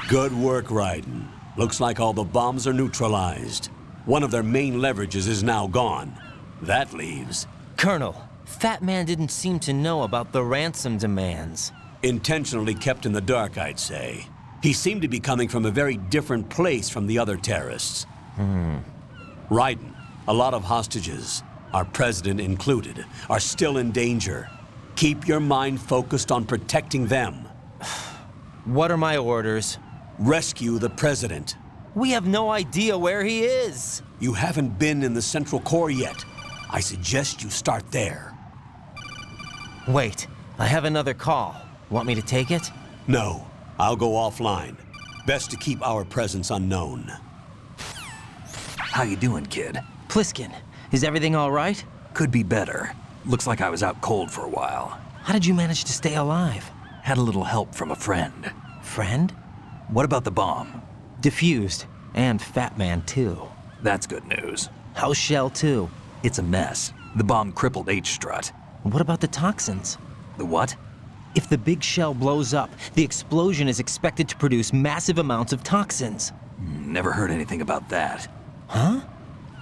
Good work, Raiden. Looks like all the bombs are neutralized. One of their main leverages is now gone. That leaves... Colonel, Fat Man didn't seem to know about the ransom demands. Intentionally kept in the dark, I'd say. He seemed to be coming from a very different place from the other terrorists. Raiden, a lot of hostages, our president included, are still in danger. Keep your mind focused on protecting them. What are my orders? Rescue the president. We have no idea where he is. You haven't been in the Central Core yet. I suggest you start there. Wait, I have another call. Want me to take it? No, I'll go offline. Best to keep our presence unknown. How you doing, kid? Pliskin, is everything all right? Could be better. Looks like I was out cold for a while. How did you manage to stay alive? Had a little help from a friend. Friend? What about the bomb? Diffused. And Fat Man, too. That's good news. How's Shell, too? It's a mess. The bomb crippled H-Strut. What about the toxins? The what? If the big shell blows up, the explosion is expected to produce massive amounts of toxins. Never heard anything about that. Huh?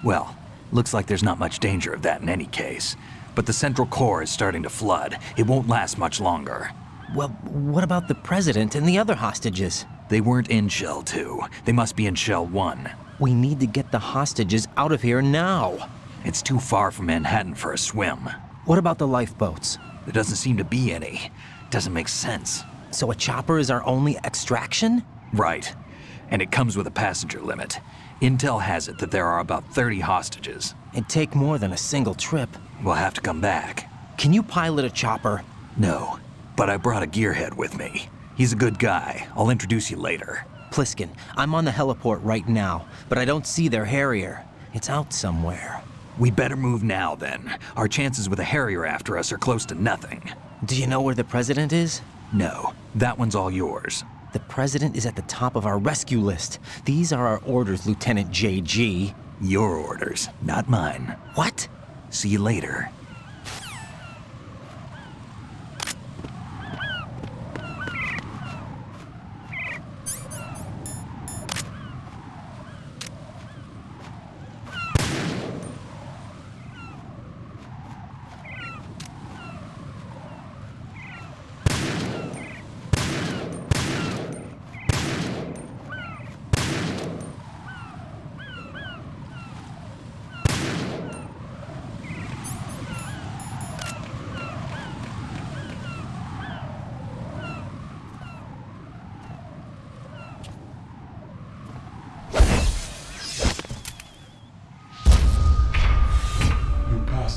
Well, looks like there's not much danger of that in any case. But the Central Core is starting to flood. It won't last much longer. Well, what about the president and the other hostages? They weren't in Shell 2. They must be in Shell 1. We need to get the hostages out of here now. It's too far from Manhattan for a swim. What about the lifeboats? There doesn't seem to be any. Doesn't make sense. So a chopper is our only extraction? Right. And it comes with a passenger limit. Intel has it that there are about 30 hostages. It'd take more than a single trip. We'll have to come back. Can you pilot a chopper? No, but I brought a gearhead with me. He's a good guy. I'll introduce you later. Pliskin, I'm on the heliport right now, but I don't see their Harrier. It's out somewhere. We better move now, then. Our chances with a Harrier after us are close to nothing. Do you know where the president is? No, that one's all yours. The president is at the top of our rescue list. These are our orders, Lieutenant JG. Your orders, not mine. What? See you later.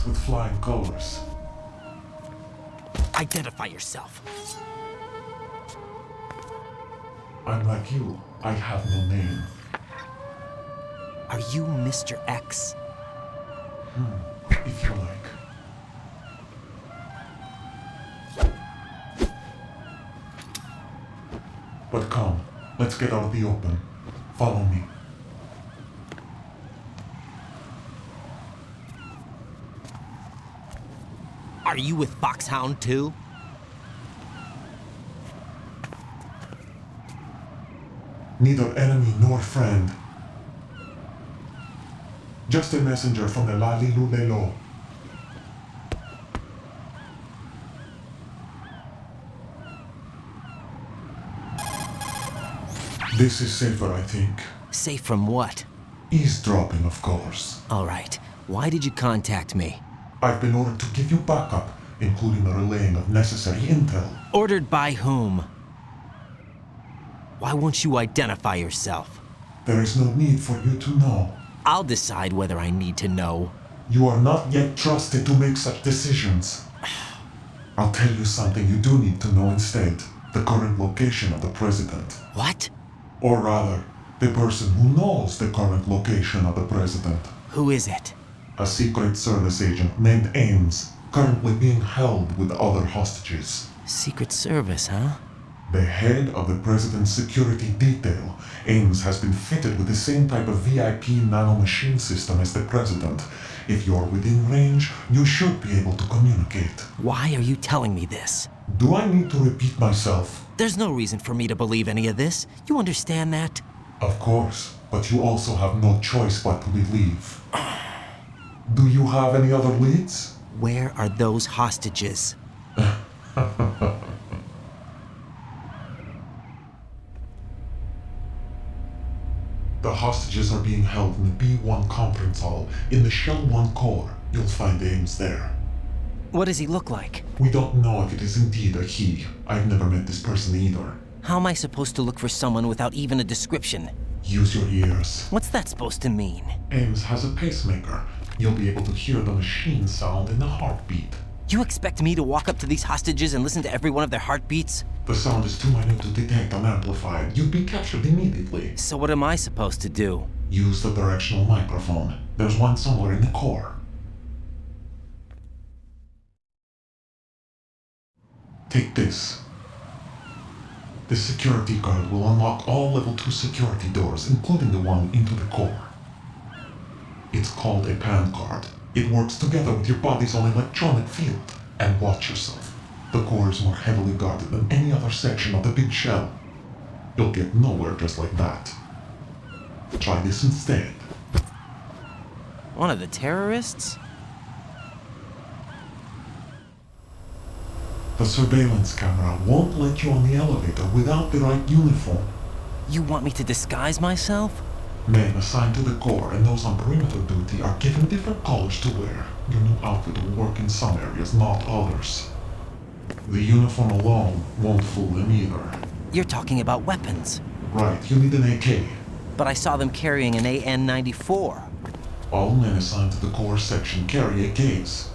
With flying colors. Identify yourself. I'm like you. I have no name. Are you Mr. X? If you like. But come, let's get out of the open. Follow me. Are you with Foxhound too? Neither enemy nor friend. Just a messenger from the Lalilulelo. This is safer, I think. Safe from what? Eavesdropping, of course. All right. Why did you contact me? I've been ordered to give you backup, including the relaying of necessary intel. Ordered by whom? Why won't you identify yourself? There is no need for you to know. I'll decide whether I need to know. You are not yet trusted to make such decisions. I'll tell you something you do need to know instead. The current location of the president. What? Or rather, the person who knows the current location of the president. Who is it? A Secret Service agent named Ames, currently being held with other hostages. Secret Service, huh? The head of the president's security detail, Ames has been fitted with the same type of VIP nanomachine system as the president. If you're within range, you should be able to communicate. Why are you telling me this? Do I need to repeat myself? There's no reason for me to believe any of this. You understand that? Of course, but you also have no choice but to believe. Do you have any other leads? Where are those hostages? The hostages are being held in the B1 conference hall in the Shell 1 core. You'll find Ames there. What does he look like? We don't know if it is indeed a he. I've never met this person either. How am I supposed to look for someone without even a description? Use your ears. What's that supposed to mean? Ames has a pacemaker. You'll be able to hear the machine sound in the heartbeat. You expect me to walk up to these hostages and listen to every one of their heartbeats? The sound is too minute to detect unamplified. You'd be captured immediately. So what am I supposed to do? Use the directional microphone. There's one somewhere in the core. Take this. This security card will unlock all level 2 security doors, including the one into the core. It's called a PAN card. It works together with your body's own electronic field. And watch yourself. The core is more heavily guarded than any other section of the big shell. You'll get nowhere just like that. Try this instead. One of the terrorists? The surveillance camera won't let you on the elevator without the right uniform. You want me to disguise myself? Men assigned to the core and those on perimeter duty are given different colors to wear. Your new outfit will work in some areas, not others. The uniform alone won't fool them either. You're talking about weapons. Right, you need an AK. But I saw them carrying an AN-94. All men assigned to the core section carry AKs.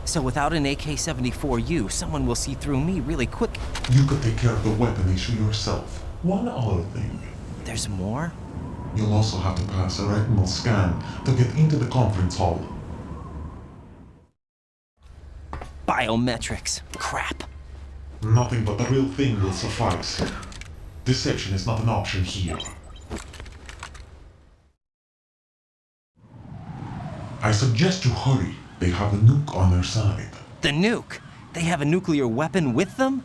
So without an AK-74U, someone will see through me really quick. You could take care of the weapon issue yourself. One other thing. There's more? You'll also have to pass a retinal scan to get into the conference hall. Biometrics. Crap. Nothing but the real thing will suffice. Deception is not an option here. I suggest you hurry. They have a nuke on their side. The nuke? They have a nuclear weapon with them?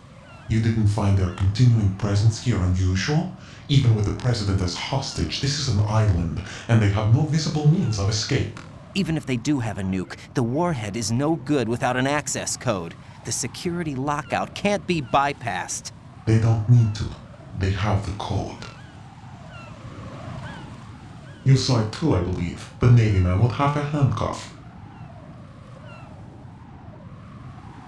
You didn't find their continuing presence here unusual? Even with the president as hostage, this is an island, and they have no visible means of escape. Even if they do have a nuke, the warhead is no good without an access code. The security lockout can't be bypassed. They don't need to. They have the code. You saw it too, I believe. The Navy man with half a handcuff.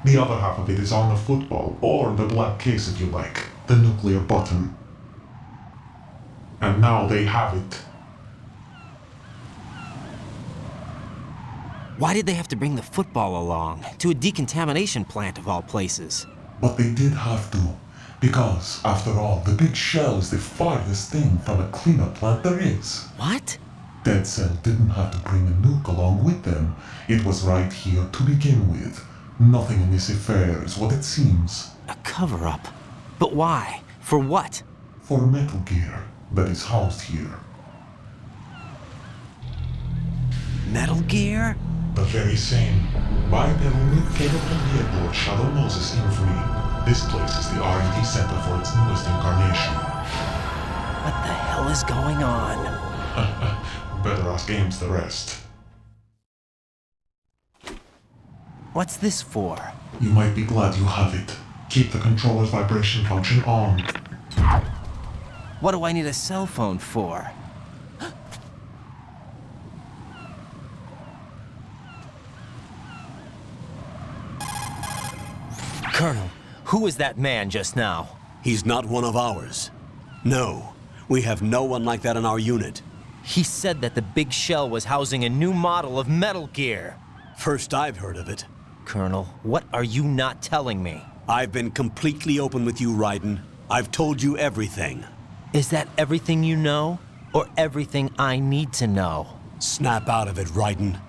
The other half of it is on the football, or the black case if you like. The nuclear button. And now they have it. Why did they have to bring the football along? To a decontamination plant of all places. But they did have to. Because, after all, the big shell is the farthest thing from a cleanup plant there is. What? Dead Cell didn't have to bring a nuke along with them. It was right here to begin with. Nothing in this affair is what it seems. A cover-up? But why? For what? For Metal Gear that is housed here. Metal Gear? The very same. Bipedal nuke-capable vehicle of Shadow Moses infamy. This place is the R&D center for its newest incarnation. What the hell is going on? Better ask Ames the rest. What's this for? You might be glad you have it. Keep the controller's vibration function on. What do I need a cell phone for? Colonel, who was that man just now? He's not one of ours. No, we have no one like that in our unit. He said that the big shell was housing a new model of Metal Gear. First I've heard of it. Colonel, what are you not telling me? I've been completely open with you, Raiden. I've told you everything. Is that everything you know? Or everything I need to know? Snap out of it, Raiden.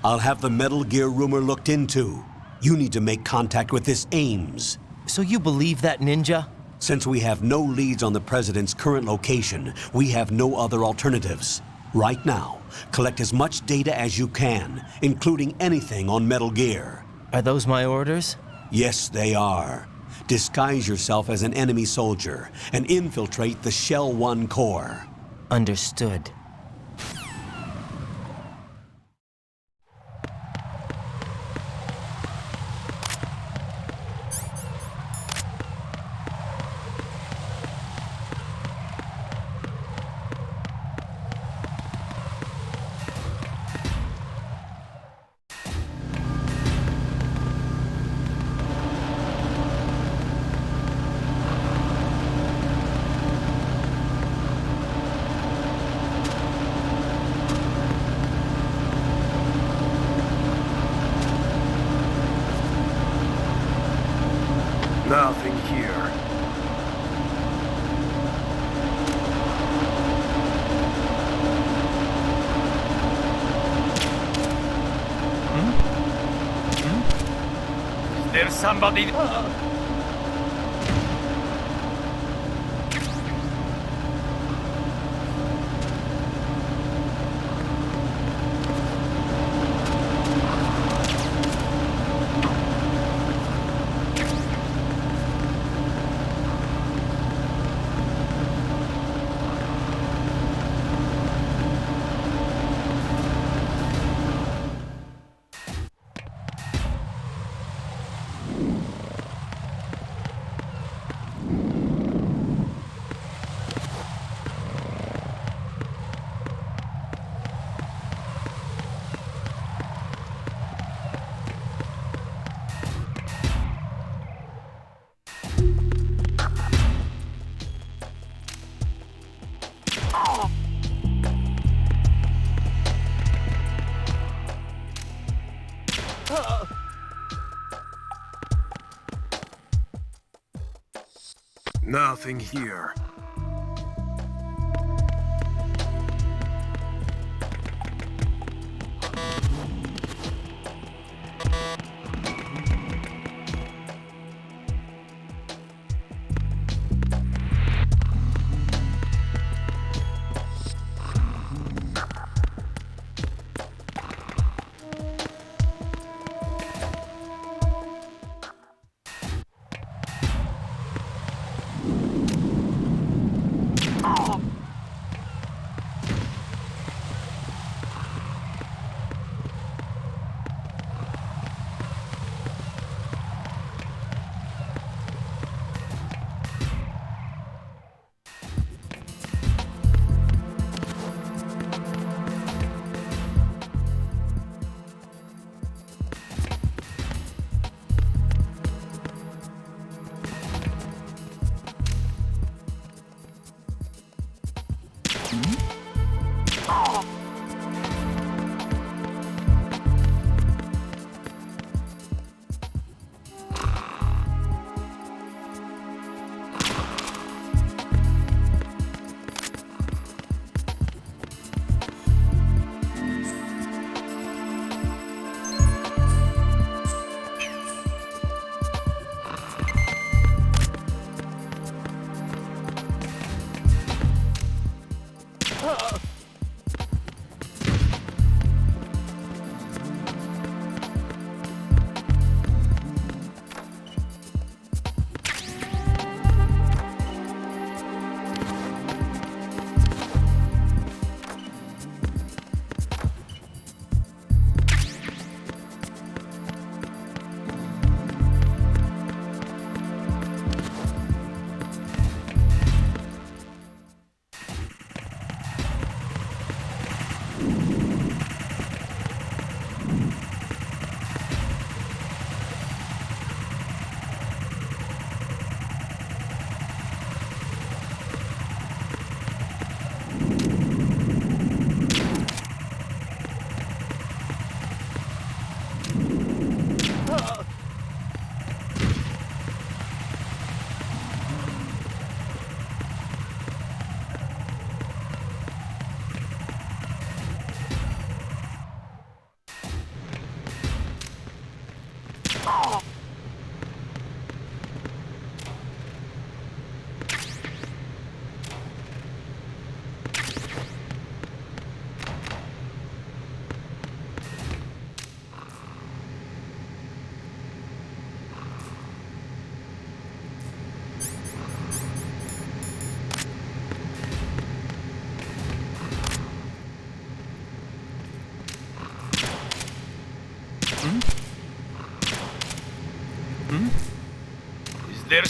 I'll have the Metal Gear rumor looked into. You need to make contact with this Ames. So you believe that ninja? Since we have no leads on the President's current location, we have no other alternatives. Right now, collect as much data as you can, including anything on Metal Gear. Are those my orders? Yes, they are. Disguise yourself as an enemy soldier and infiltrate the Shell 1 core. Understood. Nothing here. Is there somebody? Nothing here. Is there...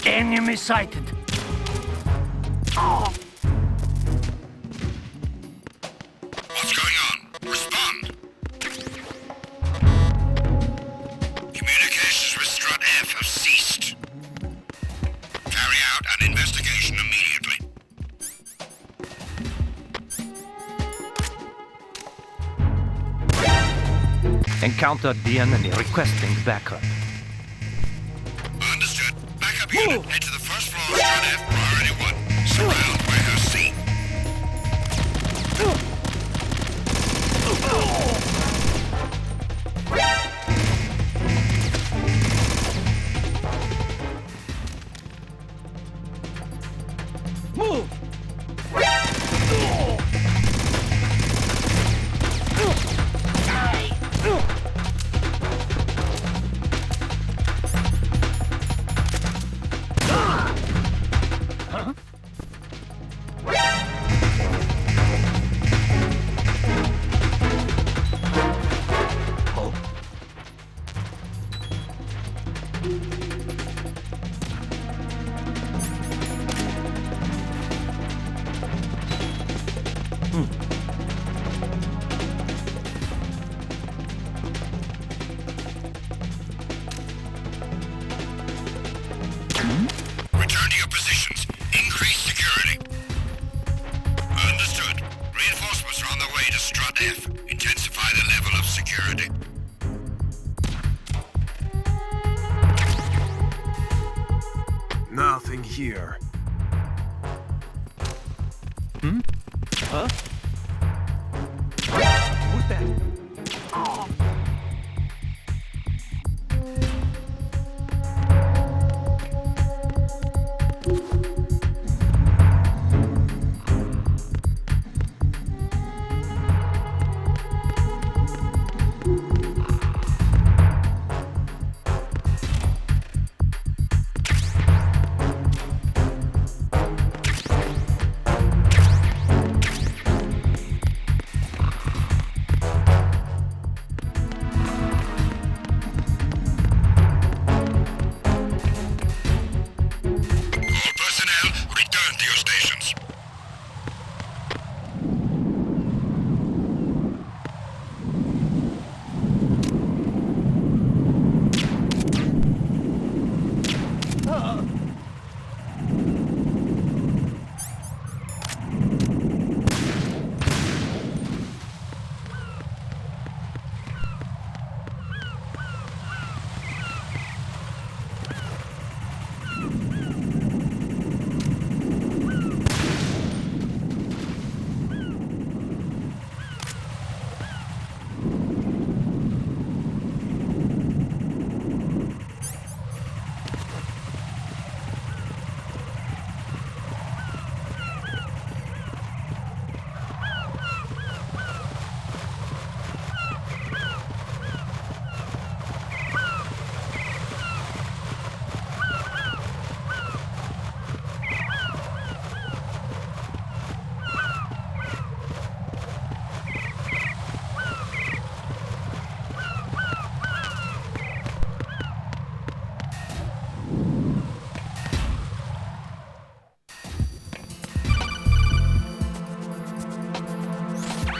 Enemy sighted. What's going on? Respond! Communications with Strut F have ceased. Carry out an investigation immediately. Encountered the enemy requesting backup. Understood. Backup unit, head to the first floor of Strut F, priority 1. Surround warehouse C. Return to your positions. Increase security. Understood. Reinforcements are on their way to Strut F. Intensify the level of security. Nothing here. Who's that?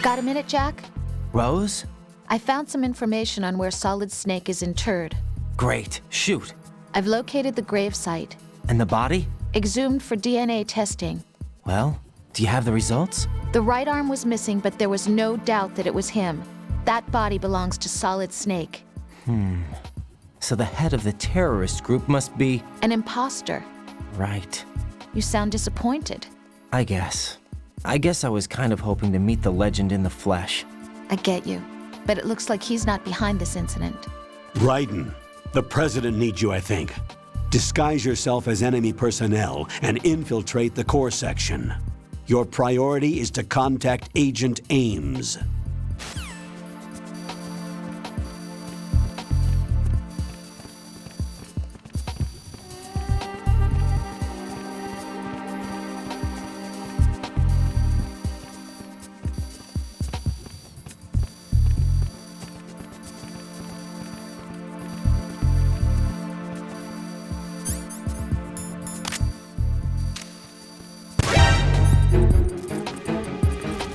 Got a minute, Jack? Rose? I found some information on where Solid Snake is interred. Great. Shoot. I've located the grave site, And the body? exhumed for DNA testing. Well, do you have the results? The right arm was missing, but there was no doubt that it was him. That body belongs to Solid Snake. So the head of the terrorist group must be... An imposter. Right. You sound disappointed. I guess. I guess I was kind of hoping to meet the legend in the flesh. I get you. But it looks like he's not behind this incident. Raiden, the president needs you, I think. Disguise yourself as enemy personnel and infiltrate the core section. Your priority is to contact Agent Ames.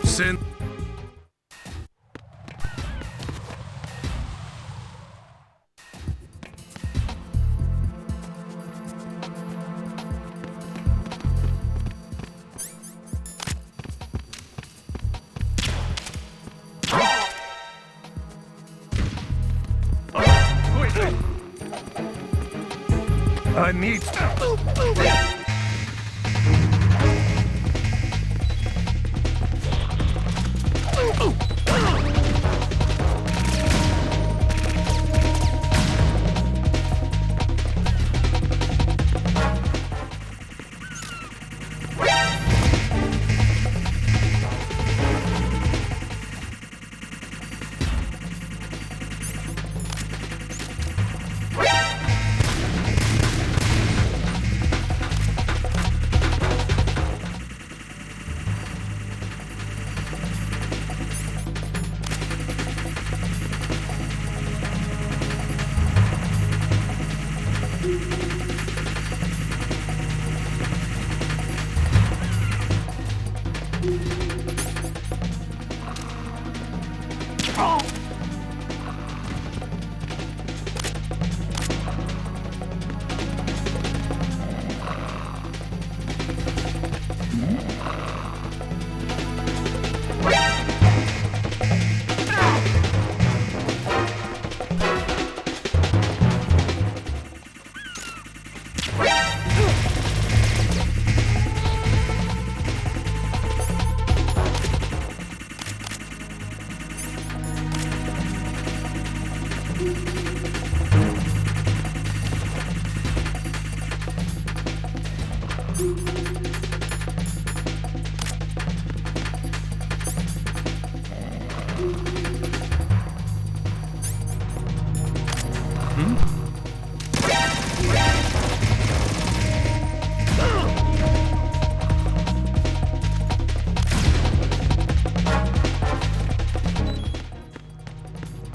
Send. I need.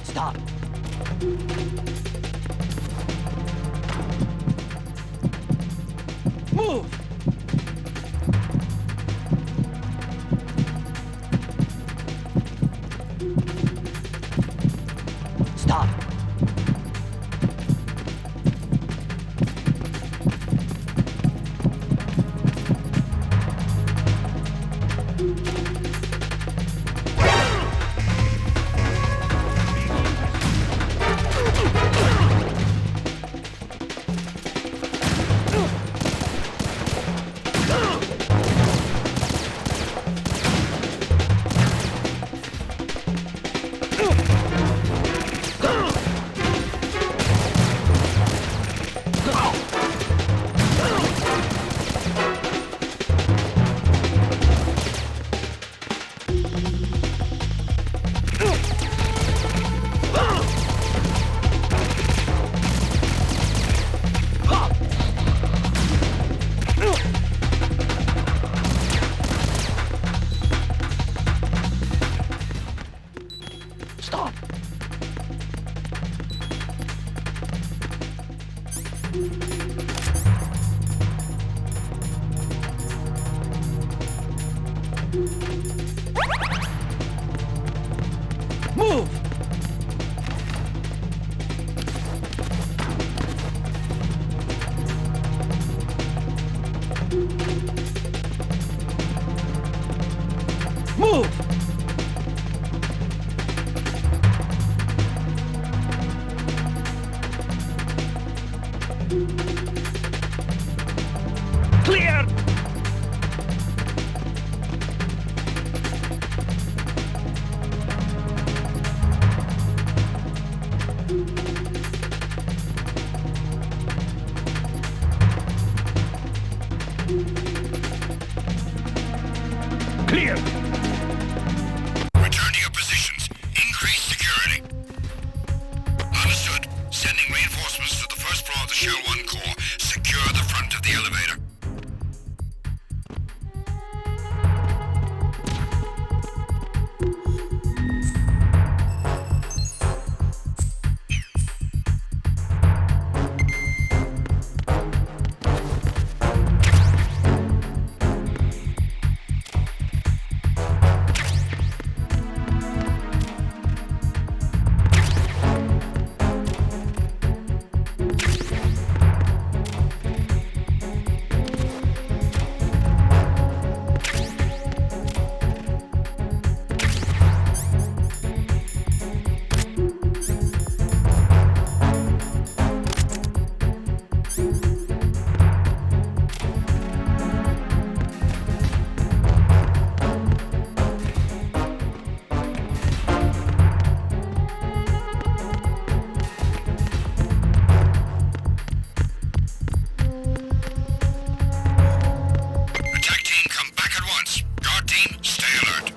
Stop. Move! Stop. Clear! Clear! Return to your positions. Increase security. Understood. Sending reinforcements to the first floor of the Shell 1 core. Secure the front of the elevator. Attack team, come back at once. Guard team, stay alert.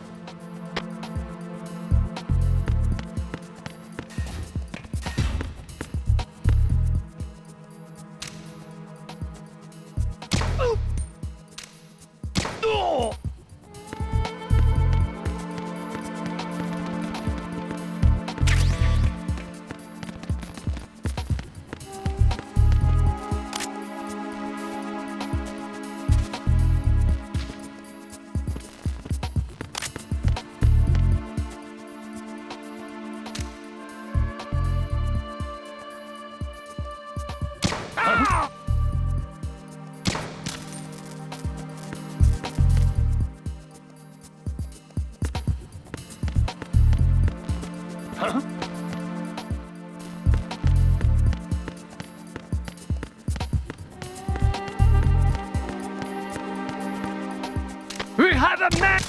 We have a man!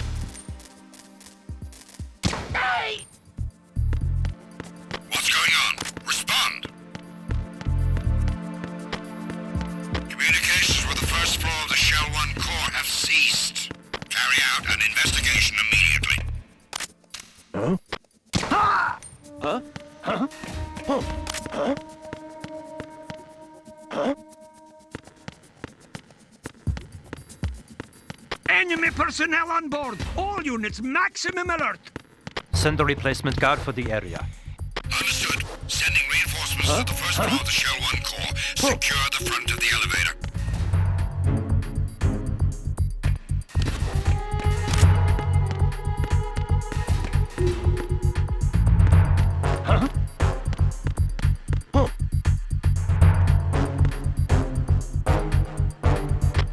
What's going on? Respond. Communications with the first floor of the Shell 1 core have ceased. Carry out an investigation immediately. Enemy personnel on board! All units, maximum alert! Send a replacement guard for the area. Understood. Sending reinforcements to the first floor of the Shell 1 core. Secure the front of the elevator.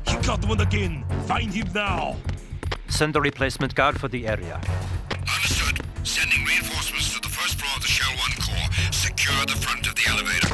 He got one again! Find him now! Send a replacement guard for the area. Understood. Sending reinforcements to the first floor of the Shell 1 core. Secure the front of the elevator.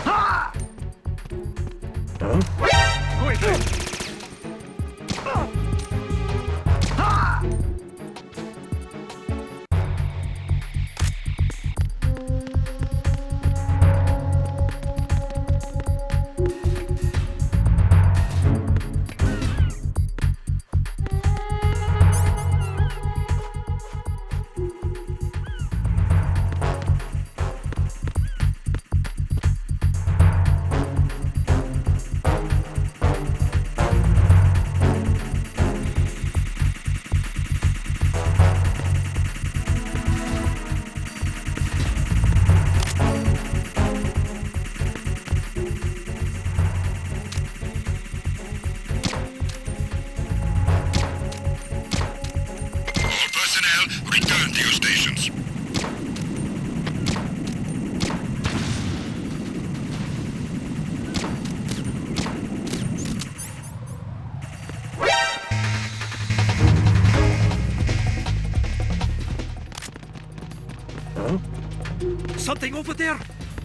Something over there!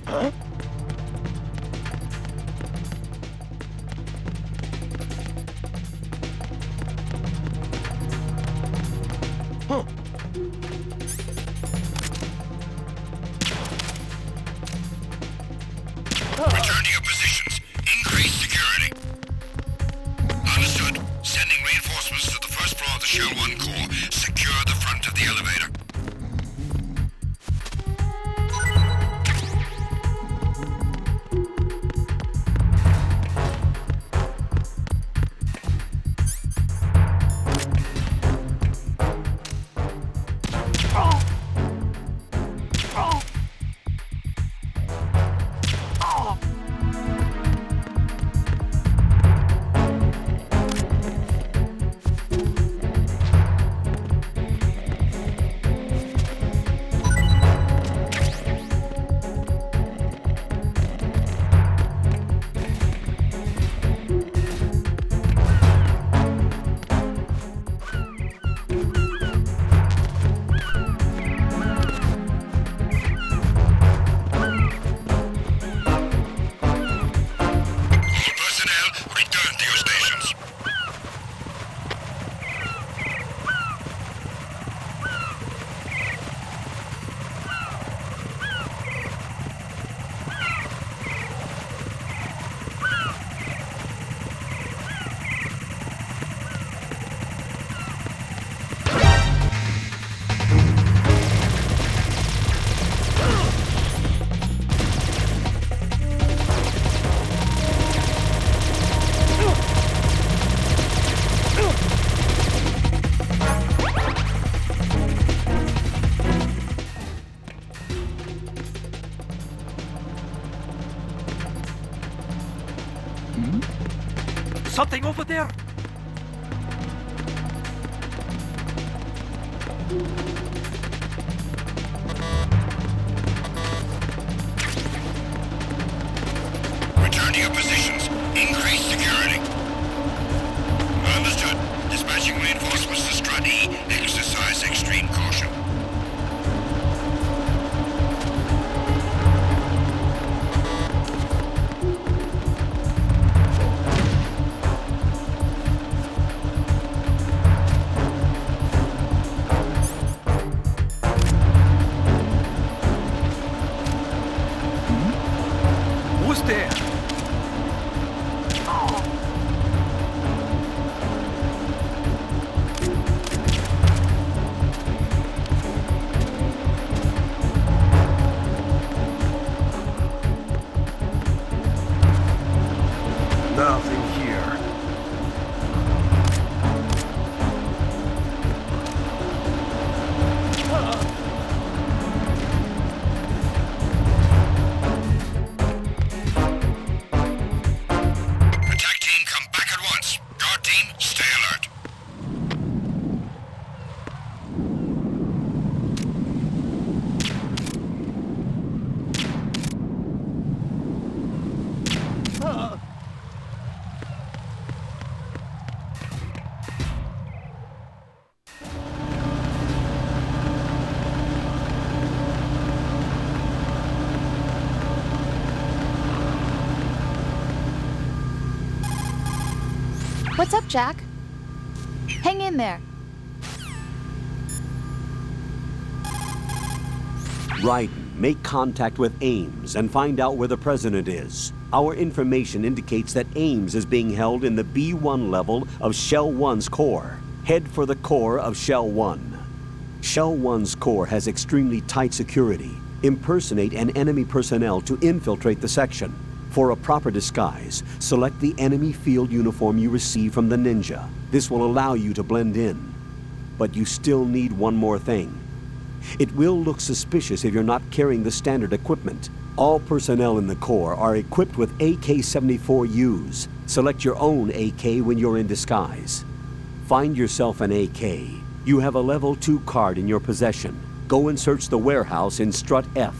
Huh? Return to your positions. Increase security. Understood. Sending reinforcements to the first floor of the Shell 1 core. Secure the front of the elevator. Something over there! Return to your positions. Increase security. Understood. Dispatching reinforcements to Strut E. Exercise extreme caution. Who's there? Nothing here. Attack team, come back at once. Guard team, stay alert. What's up, Jack? Hang in there. Raiden, make contact with Ames and find out where the President is. Our information indicates that Ames is being held in the B1 level of Shell 1's core. Head for the core of Shell 1. Shell 1's core has extremely tight security. Impersonate an enemy personnel to infiltrate the section. For a proper disguise, select the enemy field uniform you receive from the ninja. This will allow you to blend in. But you still need one more thing. It will look suspicious if you're not carrying the standard equipment. All personnel in the Corps are equipped with AK-74Us. Select your own AK when you're in disguise. Find yourself an AK. You have a level 2 card in your possession. Go and search the warehouse in Strut F.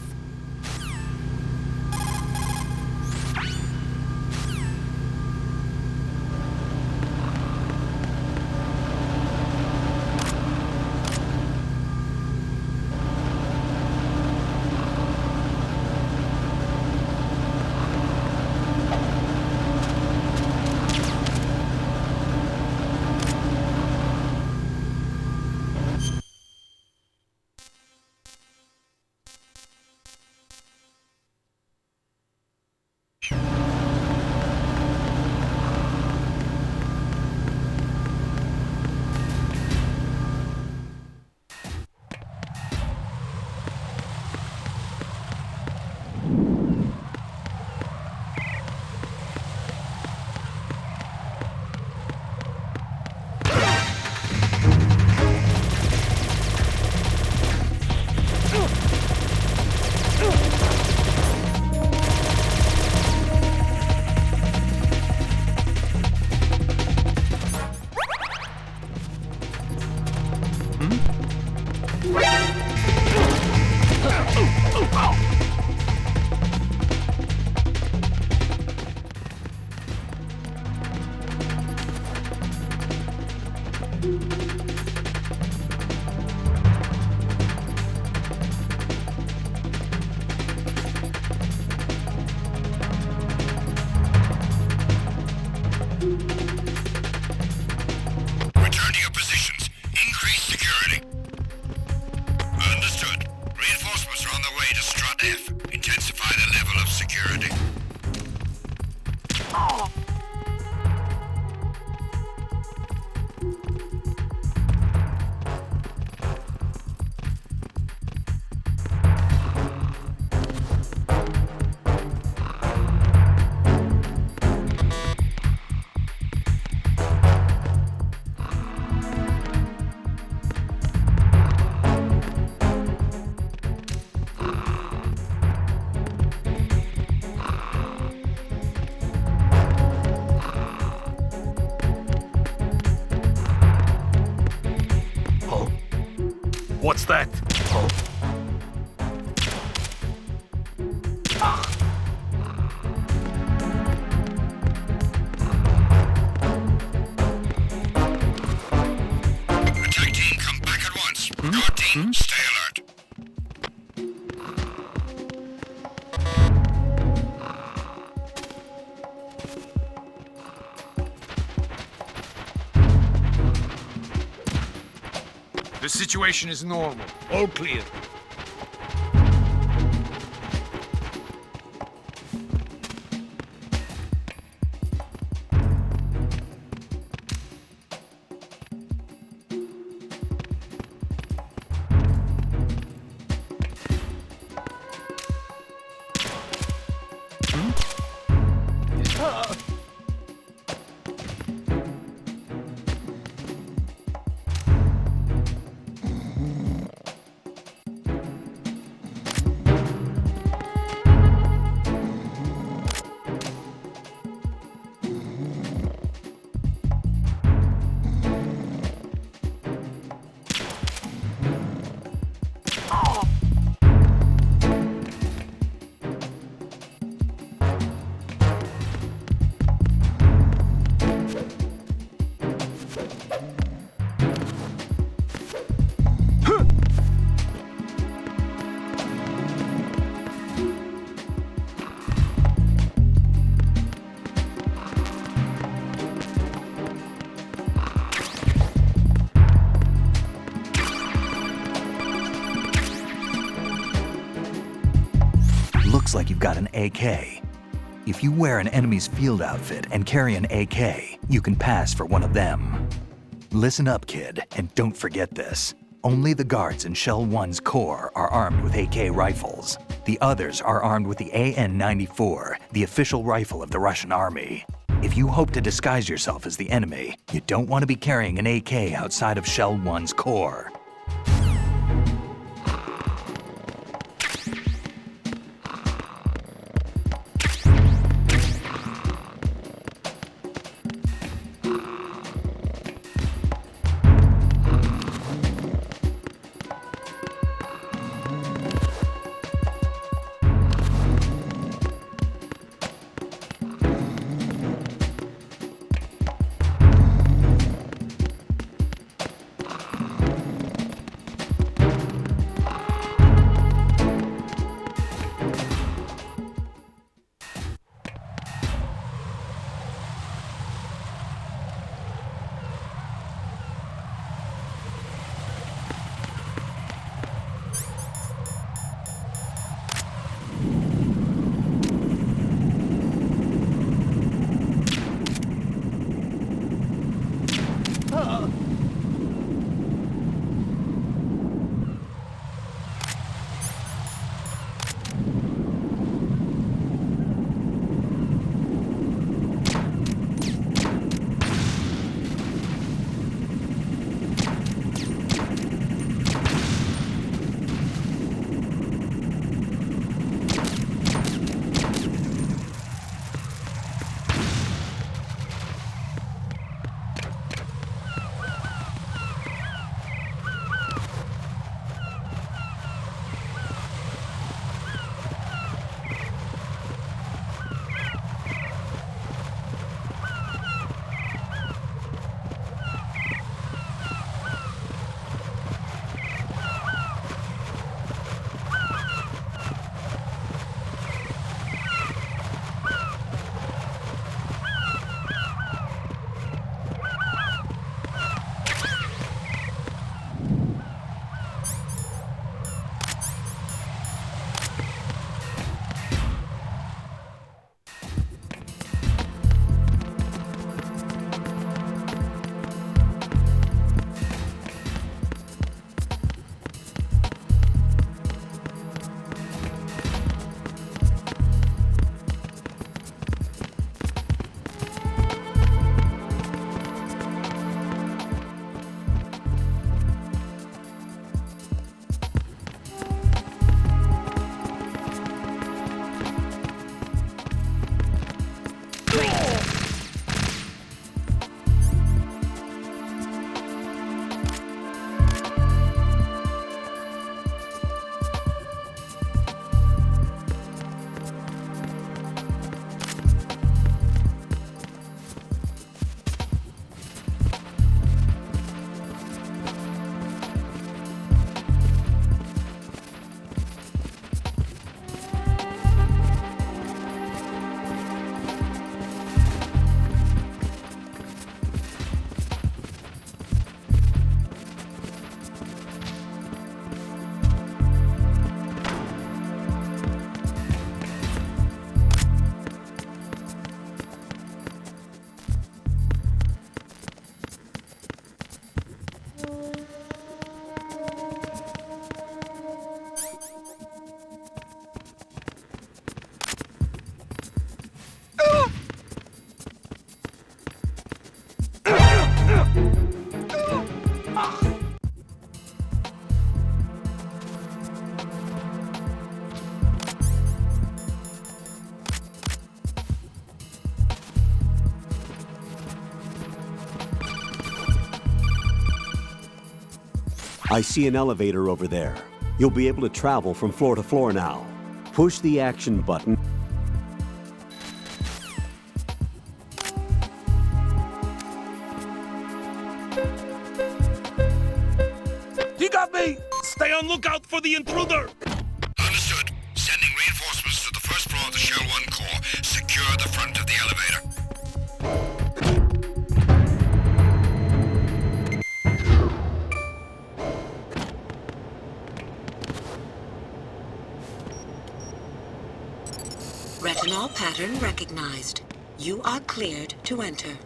Return to your positions. Increase security. Understood. Reinforcements are on their way to Strut F. Intensify the level of security. What's that? Attack team, come back at once. Guard team, stay alert. The situation is normal. All clear. Looks like you've got an AK. If you wear an enemy's field outfit and carry an AK, you can pass for one of them. Listen up, kid, and don't forget this. Only the guards in Shell 1's core are armed with AK rifles. The others are armed with the AN-94, the official rifle of the Russian army. If you hope to disguise yourself as the enemy, you don't want to be carrying an AK outside of Shell 1's core. I see an elevator over there. You'll be able to travel from floor to floor now. Push the action button. He got me! Stay on lookout for the intruder! Understood. Sending reinforcements to the first floor of the Shell 1 core. Secure the front of the elevator. Retinol pattern recognized. You are cleared to enter.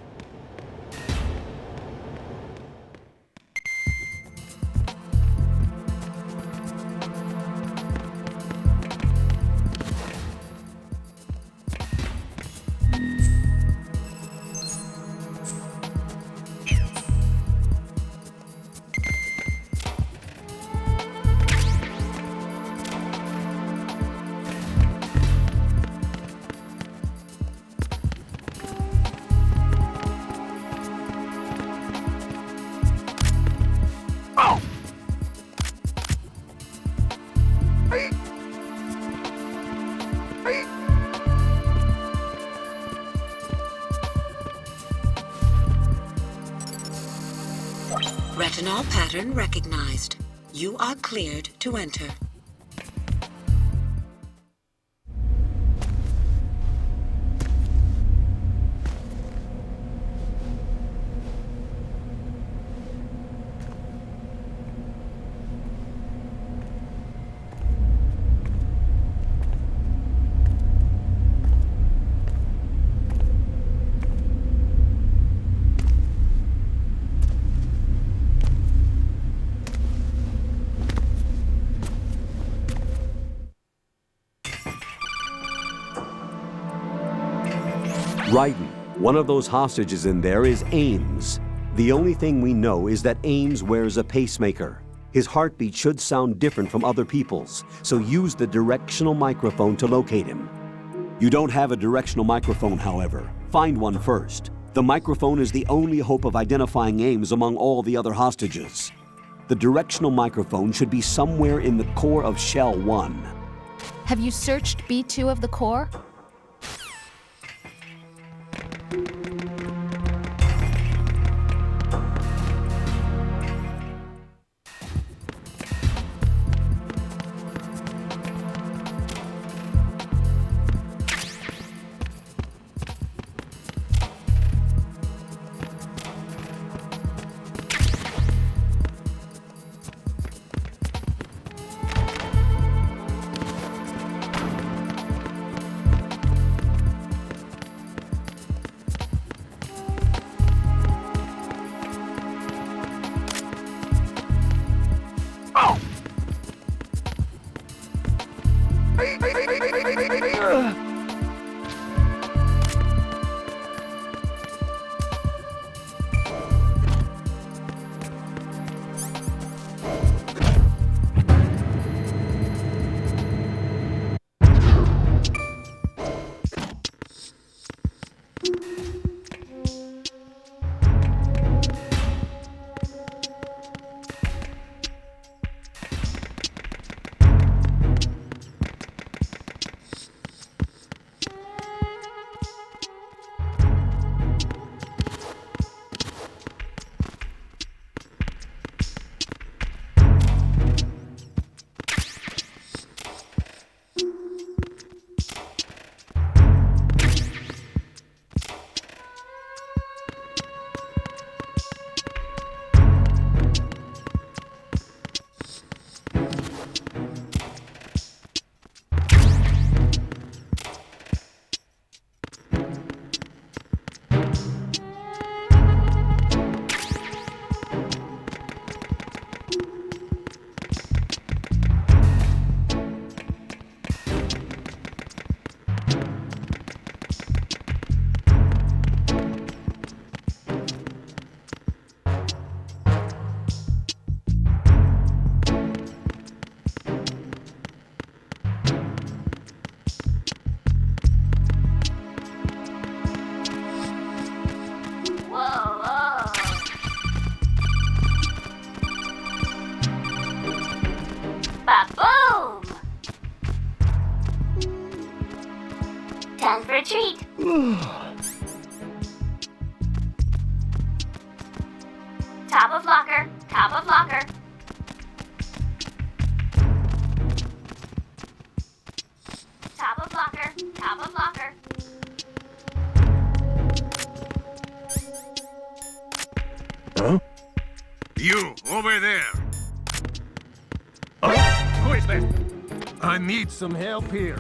Retinol pattern recognized. You are cleared to enter. Raiden, one of those hostages in there is Ames. The only thing we know is that Ames wears a pacemaker. His heartbeat should sound different from other people's, so use the directional microphone to locate him. You don't have a directional microphone, however. Find one first. The microphone is the only hope of identifying Ames among all the other hostages. The directional microphone should be somewhere in the core of Shell 1. Have you searched B2 of the core? Retreat! Top of locker. Top of locker. Top of locker. Top of locker. Huh? You, over there! Who is that? I need some help here.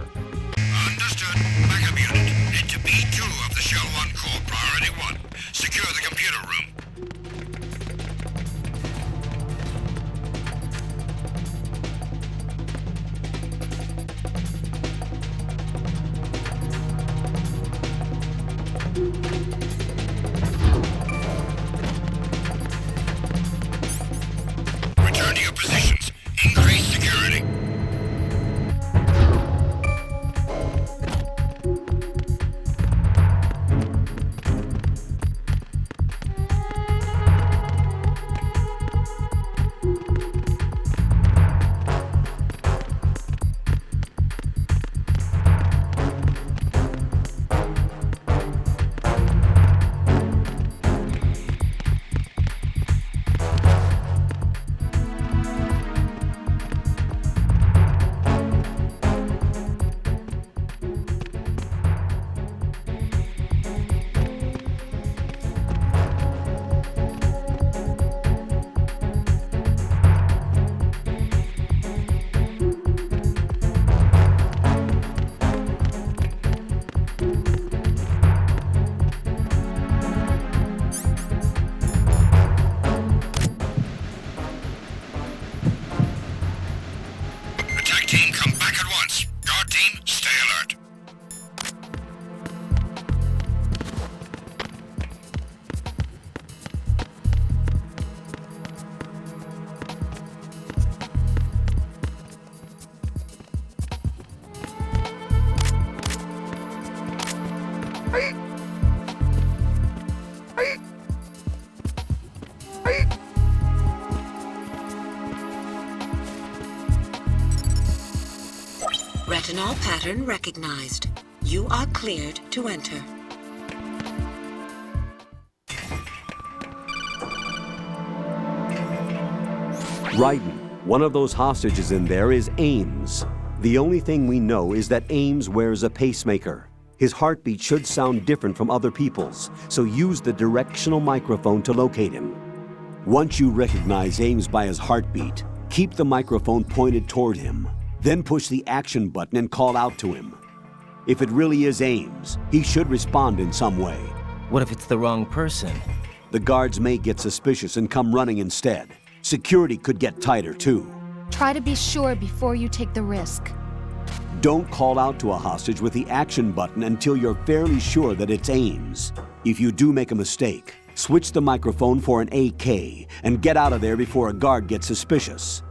Understood. Backup unit. Head to B2 of the Shell 1 core, priority 1. Secure the computer room. Return to your positions. Increase security. Team, come back at once. Guard team, stay alert. Retinol pattern recognized. You are cleared to enter. Raiden, one of those hostages in there is Ames. The only thing we know is that Ames wears a pacemaker. His heartbeat should sound different from other people's, so use the directional microphone to locate him. Once you recognize Ames by his heartbeat, keep the microphone pointed toward him. Then push the action button and call out to him. If it really is Ames, he should respond in some way. What if it's the wrong person? The guards may get suspicious and come running instead. Security could get tighter, too. Try to be sure before you take the risk. Don't call out to a hostage with the action button until you're fairly sure that it's Ames. If you do make a mistake, switch the microphone for an AK and get out of there before a guard gets suspicious.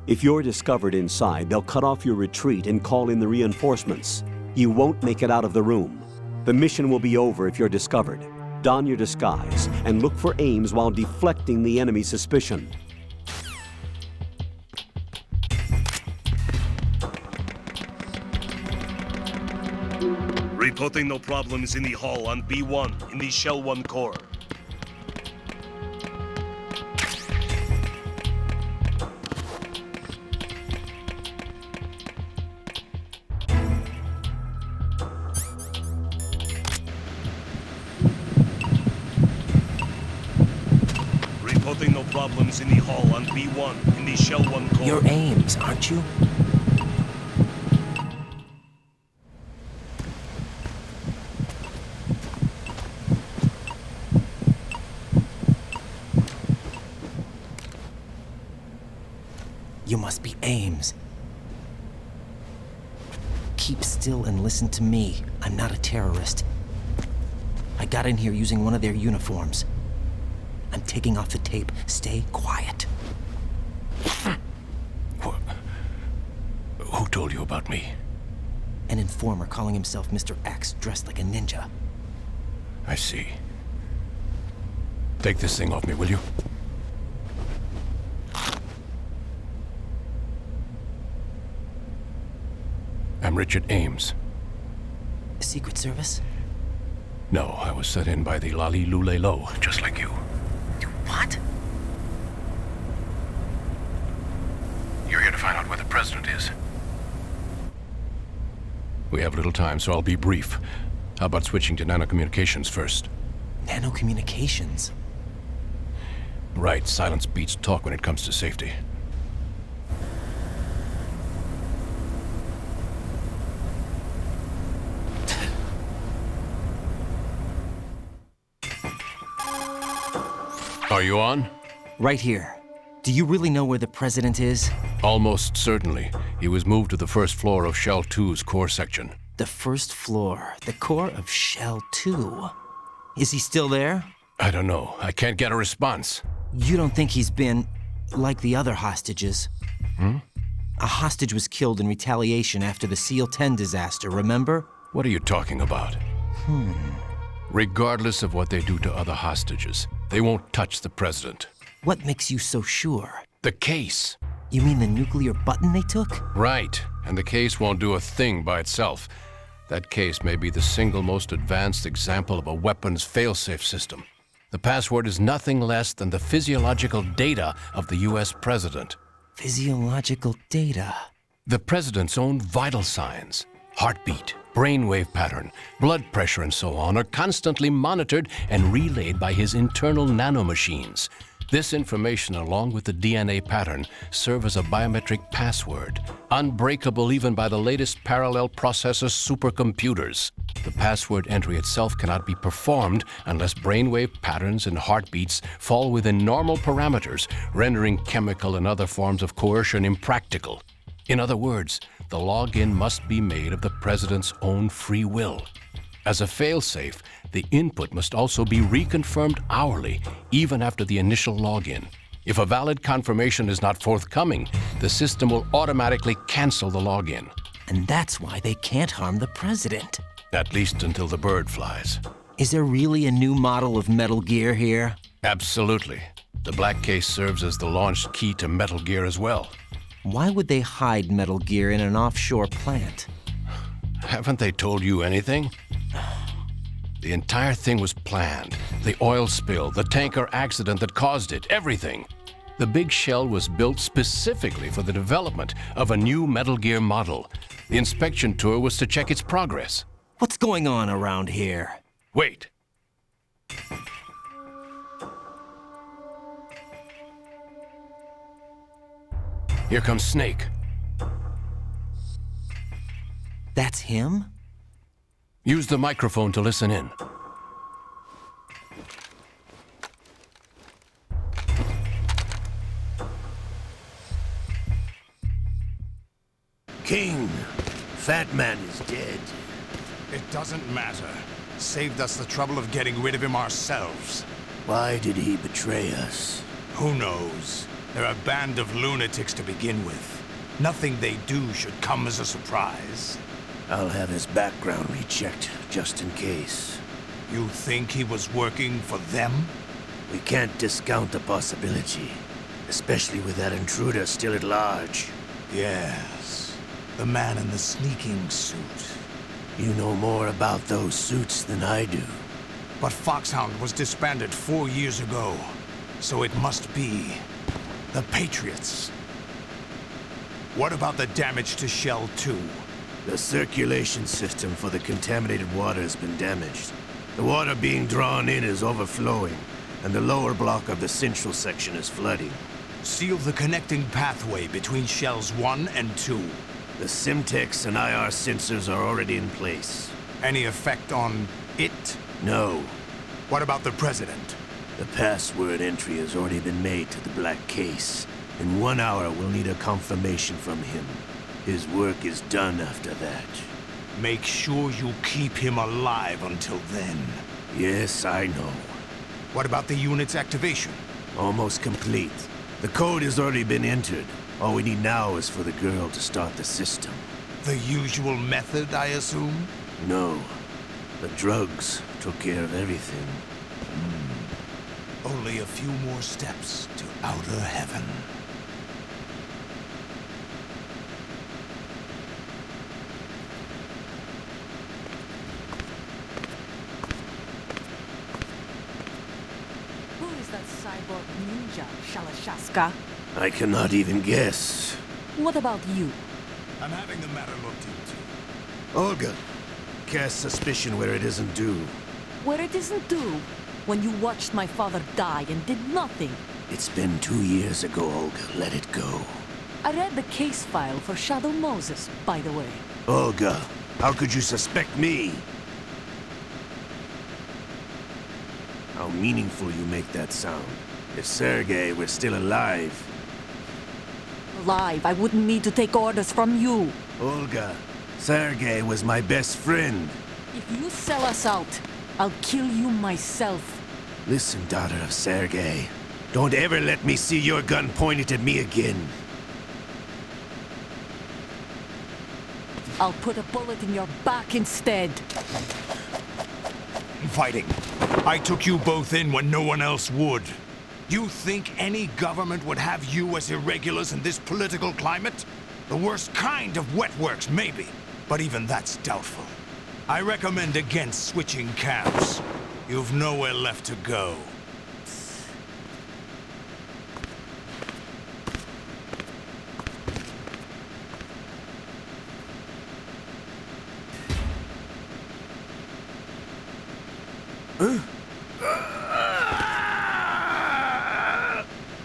If you're discovered inside, they'll cut off your retreat and call in the reinforcements. You won't make it out of the room. The mission will be over if you're discovered. Don your disguise and look for Ames while deflecting the enemy's suspicion. Reporting no problems in the hall on B1 in the Shell 1 core. Reporting no problems in the hall on B1 in the Shell 1 core. You're Ames, aren't you? You must be Ames. Keep still and listen to me. I'm not a terrorist. I got in here using one of their uniforms. I'm taking off the tape. Stay quiet. Who told you about me? An informer calling himself Mr. X, dressed like a ninja. I see. Take this thing off me, will you? I'm Richard Ames. Secret Service? No, I was sent in by the Lali Lule Lo, just like you. What? You're here to find out where the president is. We have little time, so I'll be brief. How about switching to nanocommunications first? Nanocommunications? Right, silence beats talk when it comes to safety. Are you on? Right here. Do you really know where the president is? Almost certainly. He was moved to the first floor of Shell 2's core section. The first floor, the core of Shell 2. Is he still there? I don't know. I can't get a response. You don't think he's been like the other hostages? A hostage was killed in retaliation after the SEAL 10 disaster, remember? What are you talking about? Regardless of what they do to other hostages, they won't touch the president. What makes you so sure? The case. You mean the nuclear button they took? Right, and the case won't do a thing by itself. That case may be the single most advanced example of a weapons failsafe system. The password is nothing less than the physiological data of the US president. Physiological data? The president's own vital signs, heartbeat, brainwave pattern, blood pressure, and so on are constantly monitored and relayed by his internal nanomachines. This information, along with the DNA pattern, serve as a biometric password, unbreakable even by the latest parallel processor supercomputers. The password entry itself cannot be performed unless brainwave patterns and heartbeats fall within normal parameters, rendering chemical and other forms of coercion impractical. In other words, the login must be made of the president's own free will. As a failsafe, the input must also be reconfirmed hourly, even after the initial login. If a valid confirmation is not forthcoming, the system will automatically cancel the login. And that's why they can't harm the president. At least until the bird flies. Is there really a new model of Metal Gear here? Absolutely. The black case serves as the launch key to Metal Gear as well. Why would they hide Metal Gear in an offshore plant? Haven't they told you anything? The entire thing was planned. The oil spill, the tanker accident that caused it, everything. The big shell was built specifically for the development of a new Metal Gear model. The inspection tour was to check its progress. What's going on around here? Wait. Here comes Snake. That's him? Use the microphone to listen in. King, Fat Man is dead. It doesn't matter. Saved us the trouble of getting rid of him ourselves. Why did he betray us? Who knows? They're a band of lunatics to begin with. Nothing they do should come as a surprise. I'll have his background rechecked, just in case. You think he was working for them? We can't discount the possibility, especially with that intruder still at large. Yes, the man in the sneaking suit. You know more about those suits than I do. But Foxhound was disbanded 4 years ago, so it must be the Patriots. What about the damage to Shell 2? The circulation system for the contaminated water has been damaged. The water being drawn in is overflowing, and the lower block of the central section is flooding. Seal the connecting pathway between Shells 1 and 2. The Simtex and IR sensors are already in place. Any effect on it? No. What about the President? The password entry has already been made to the black case. In 1 hour, we'll need a confirmation from him. His work is done after that. Make sure you keep him alive until then. Yes, I know. What about the unit's activation? Almost complete. The code has already been entered. All we need now is for the girl to start the system. The usual method, I assume? No. The drugs took care of everything. Only a few more steps to outer heaven. Raja Shalashaska? I cannot even guess. What about you? I'm having the matter looked into. Olga, cast suspicion where it isn't due. Where it isn't due? When you watched my father die and did nothing. It's been 2 years ago, Olga. Let it go. I read the case file for Shadow Moses, by the way. Olga, how could you suspect me? How meaningful you make that sound. If Sergei were still alive... Alive, I wouldn't need to take orders from you. Olga, Sergei was my best friend. If you sell us out, I'll kill you myself. Listen, daughter of Sergei. Don't ever let me see your gun pointed at me again. I'll put a bullet in your back instead. Fighting. I took you both in when no one else would. You think any government would have you as irregulars in this political climate? The worst kind of wet works, maybe. But even that's doubtful. I recommend against switching camps. You've nowhere left to go.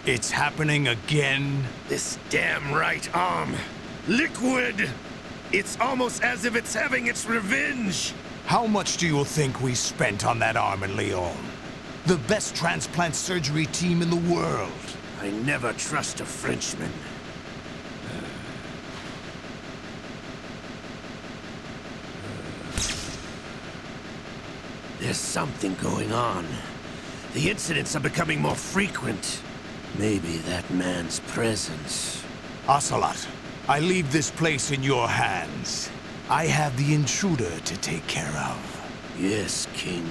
It's happening again? This damn right arm. Liquid! It's almost as if it's having its revenge! How much do you think we spent on that arm in Lyon? The best transplant surgery team in the world. I never trust a Frenchman. There's something going on. The incidents are becoming more frequent. Maybe that man's presence. Ocelot, I leave this place in your hands. I have the intruder to take care of. Yes, King.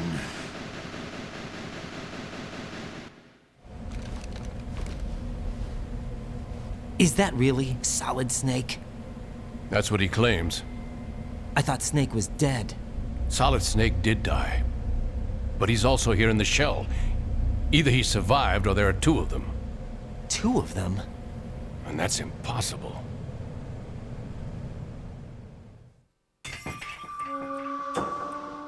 Is that really Solid Snake? That's what he claims. I thought Snake was dead. Solid Snake did die. But he's also here in the shell. Either he survived or there are two of them. Two of them? And that's impossible.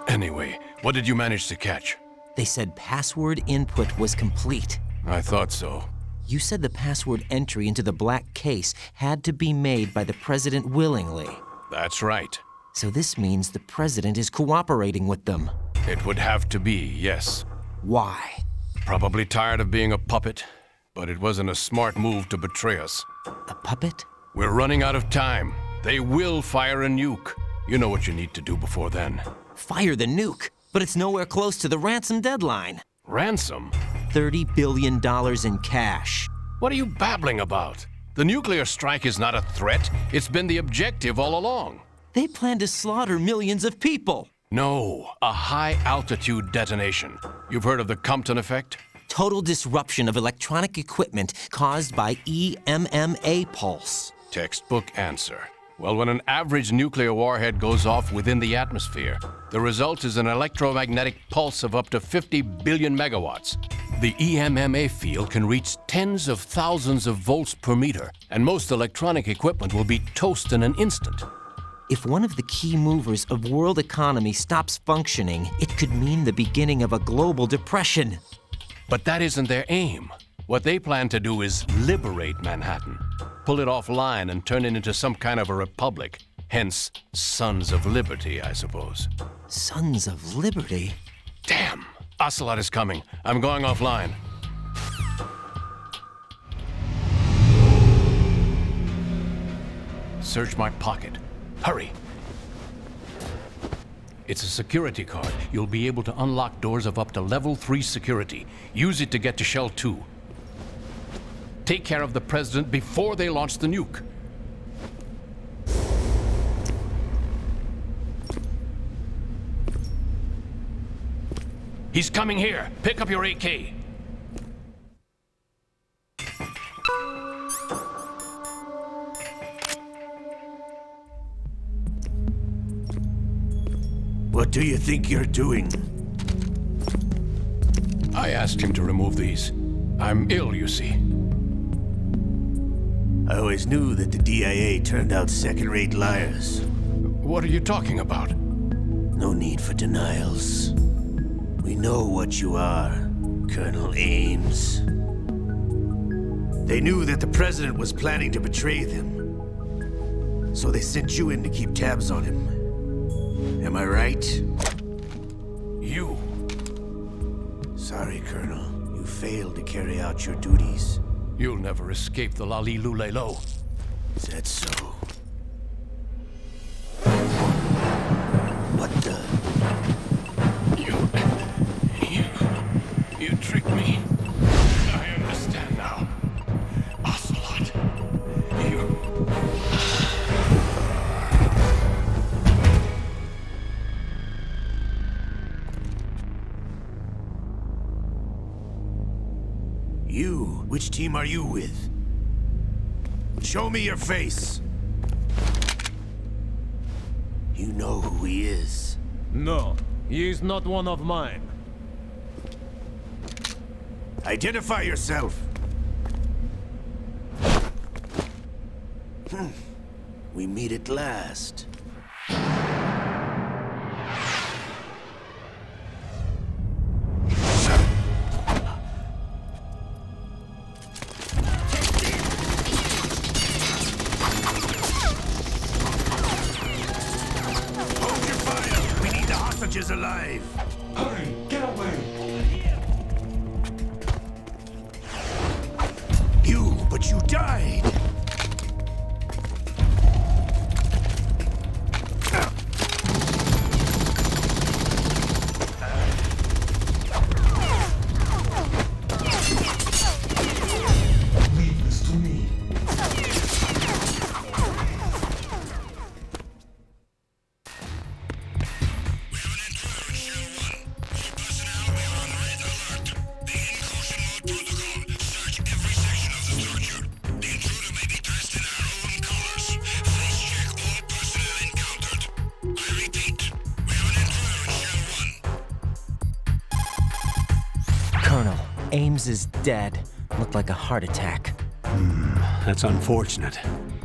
Anyway, what did you manage to catch? They said password input was complete. I thought so. You said the password entry into the black case had to be made by the president willingly. That's right. So this means the president is cooperating with them. It would have to be, yes. Why? Probably tired of being a puppet, but it wasn't a smart move to betray us. A puppet? We're running out of time. They will fire a nuke. You know what you need to do before then. Fire the nuke? But it's nowhere close to the ransom deadline. Ransom? $30 billion in cash. What are you babbling about? The nuclear strike is not a threat. It's been the objective all along. They plan to slaughter millions of people. No, a high-altitude detonation. You've heard of the Compton effect? Total disruption of electronic equipment caused by EMMA pulse. Textbook answer. Well, when an average nuclear warhead goes off within the atmosphere, the result is an electromagnetic pulse of up to 50 billion megawatts. The EMMA field can reach tens of thousands of volts per meter, and most electronic equipment will be toast in an instant. If one of the key movers of world economy stops functioning, it could mean the beginning of a global depression. But that isn't their aim. What they plan to do is liberate Manhattan, pull it offline and turn it into some kind of a republic. Hence, Sons of Liberty, I suppose. Sons of Liberty? Damn! Ocelot is coming. I'm going offline. Search my pocket. Hurry! It's a security card. You'll be able to unlock doors of up to level 3 security. Use it to get to Shell 2. Take care of the president before they launch the nuke. He's coming here. Pick up your AK. What do you think you're doing? I asked him to remove these. I'm ill, you see. I always knew that the DIA turned out second-rate liars. What are you talking about? No need for denials. We know what you are, Colonel Ames. They knew that the President was planning to betray them. So they sent you in to keep tabs on him. Am I right? You? Sorry, Colonel. You failed to carry out your duties. You'll never escape the Lali Lulelo. Is that so? What the? You tricked me. I understand now. Ocelot. You? Which team are you with? Show me your face. You know who he is. No, he is not one of mine. Identify yourself. We meet at last. Is alive. Hurry, get away. But you died. Leave this to me. Ames is dead. Looked like a heart attack. That's unfortunate.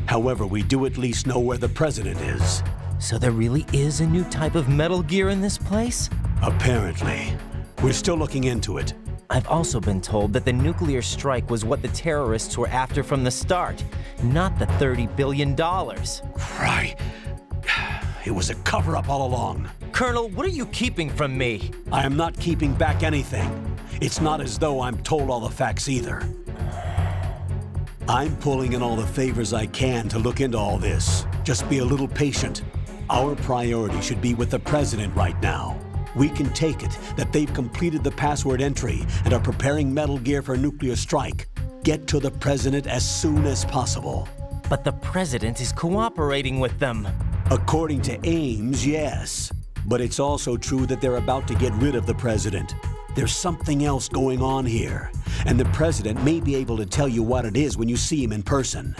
However, we do at least know where the President is. So there really is a new type of Metal Gear in this place? Apparently. We're still looking into it. I've also been told that the nuclear strike was what the terrorists were after from the start, not the $30 billion. Right. It was a cover-up all along. Colonel, what are you keeping from me? I am not keeping back anything. It's not as though I'm told all the facts either. I'm pulling in all the favors I can to look into all this. Just be a little patient. Our priority should be with the President right now. We can take it that they've completed the password entry and are preparing Metal Gear for a nuclear strike. Get to the President as soon as possible. But the President is cooperating with them. According to Ames, yes. But it's also true that they're about to get rid of the President. There's something else going on here, and the President may be able to tell you what it is when you see him in person.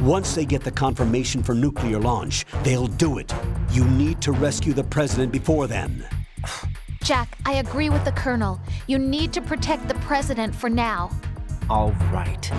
Once they get the confirmation for nuclear launch, they'll do it. You need to rescue the President before then. Jack, I agree with the Colonel. You need to protect the President for now. All right.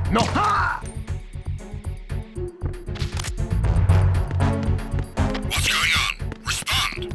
No! Ha! What's going on? Respond!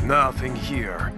Nothing here.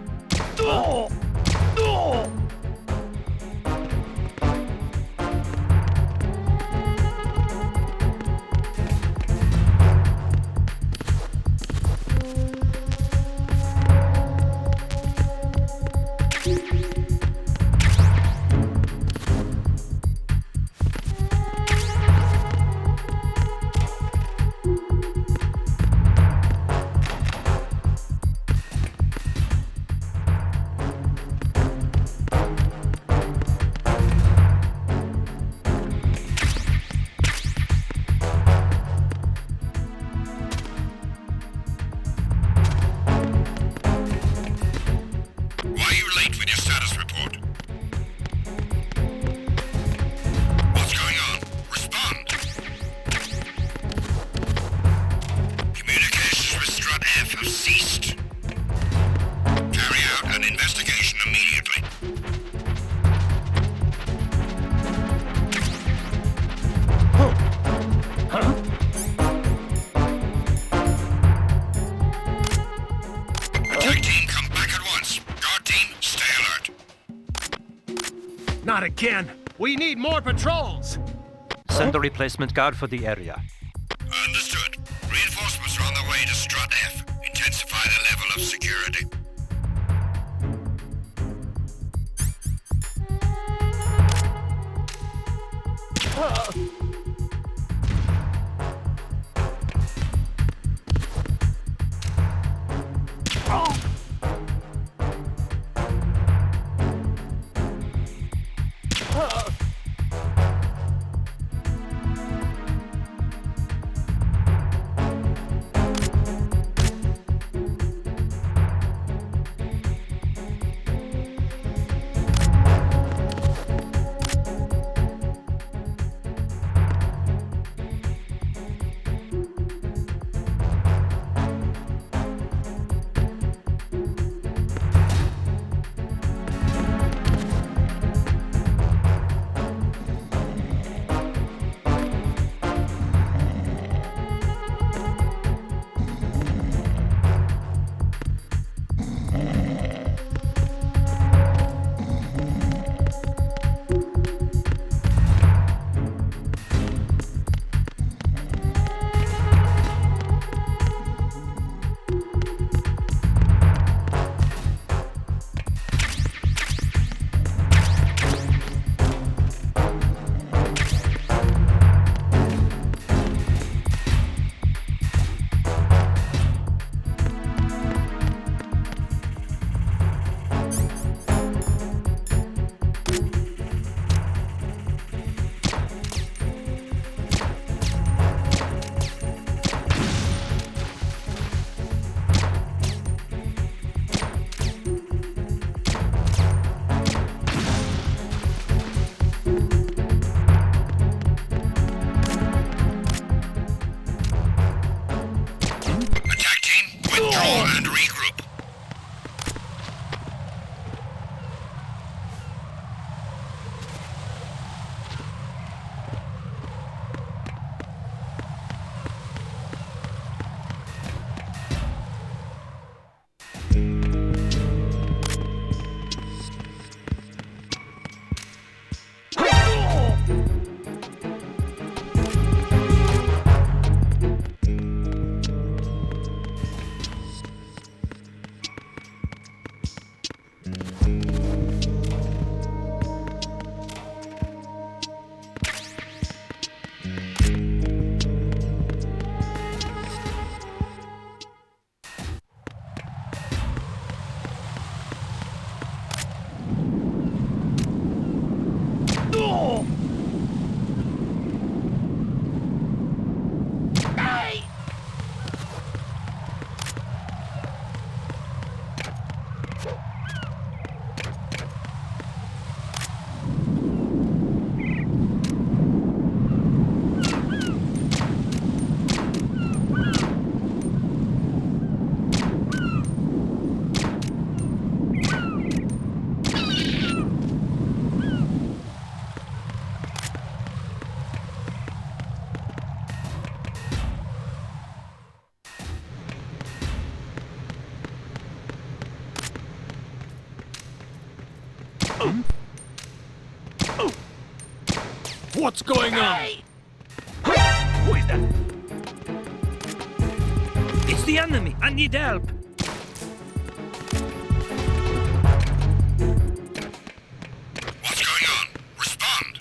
Not again! We need more patrols! Send a replacement guard for the area. Understood. Reinforcements are on their way to Strut F. Intensify the level of security. What's going on? Who is that? It's the enemy. I need help. What's going on? Respond!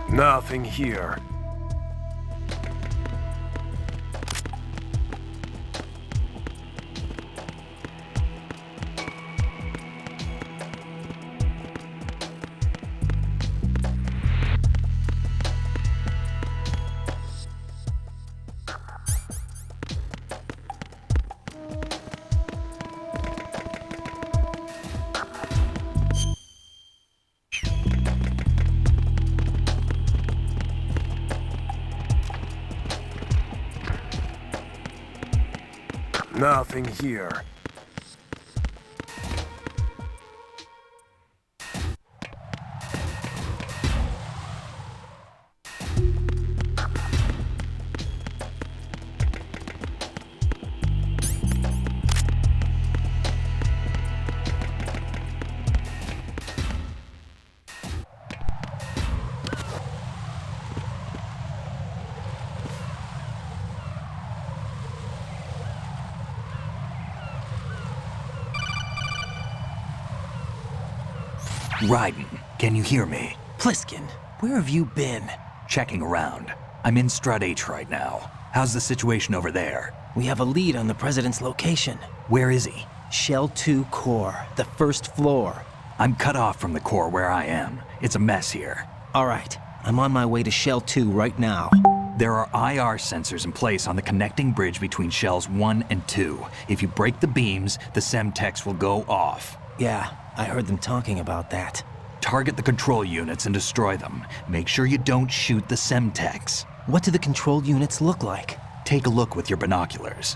Nothing here. Nothing here. Raiden, can you hear me? Pliskin, where have you been? Checking around. I'm in Strut H right now. How's the situation over there? We have a lead on the President's location. Where is he? Shell 2 core, the first floor. I'm cut off from the core where I am. It's a mess here. All right, I'm on my way to Shell 2 right now. There are IR sensors in place on the connecting bridge between Shells 1 and 2. If you break the beams, the Semtex will go off. Yeah, I heard them talking about that. Target the control units and destroy them. Make sure you don't shoot the Semtex. What do the control units look like? Take a look with your binoculars.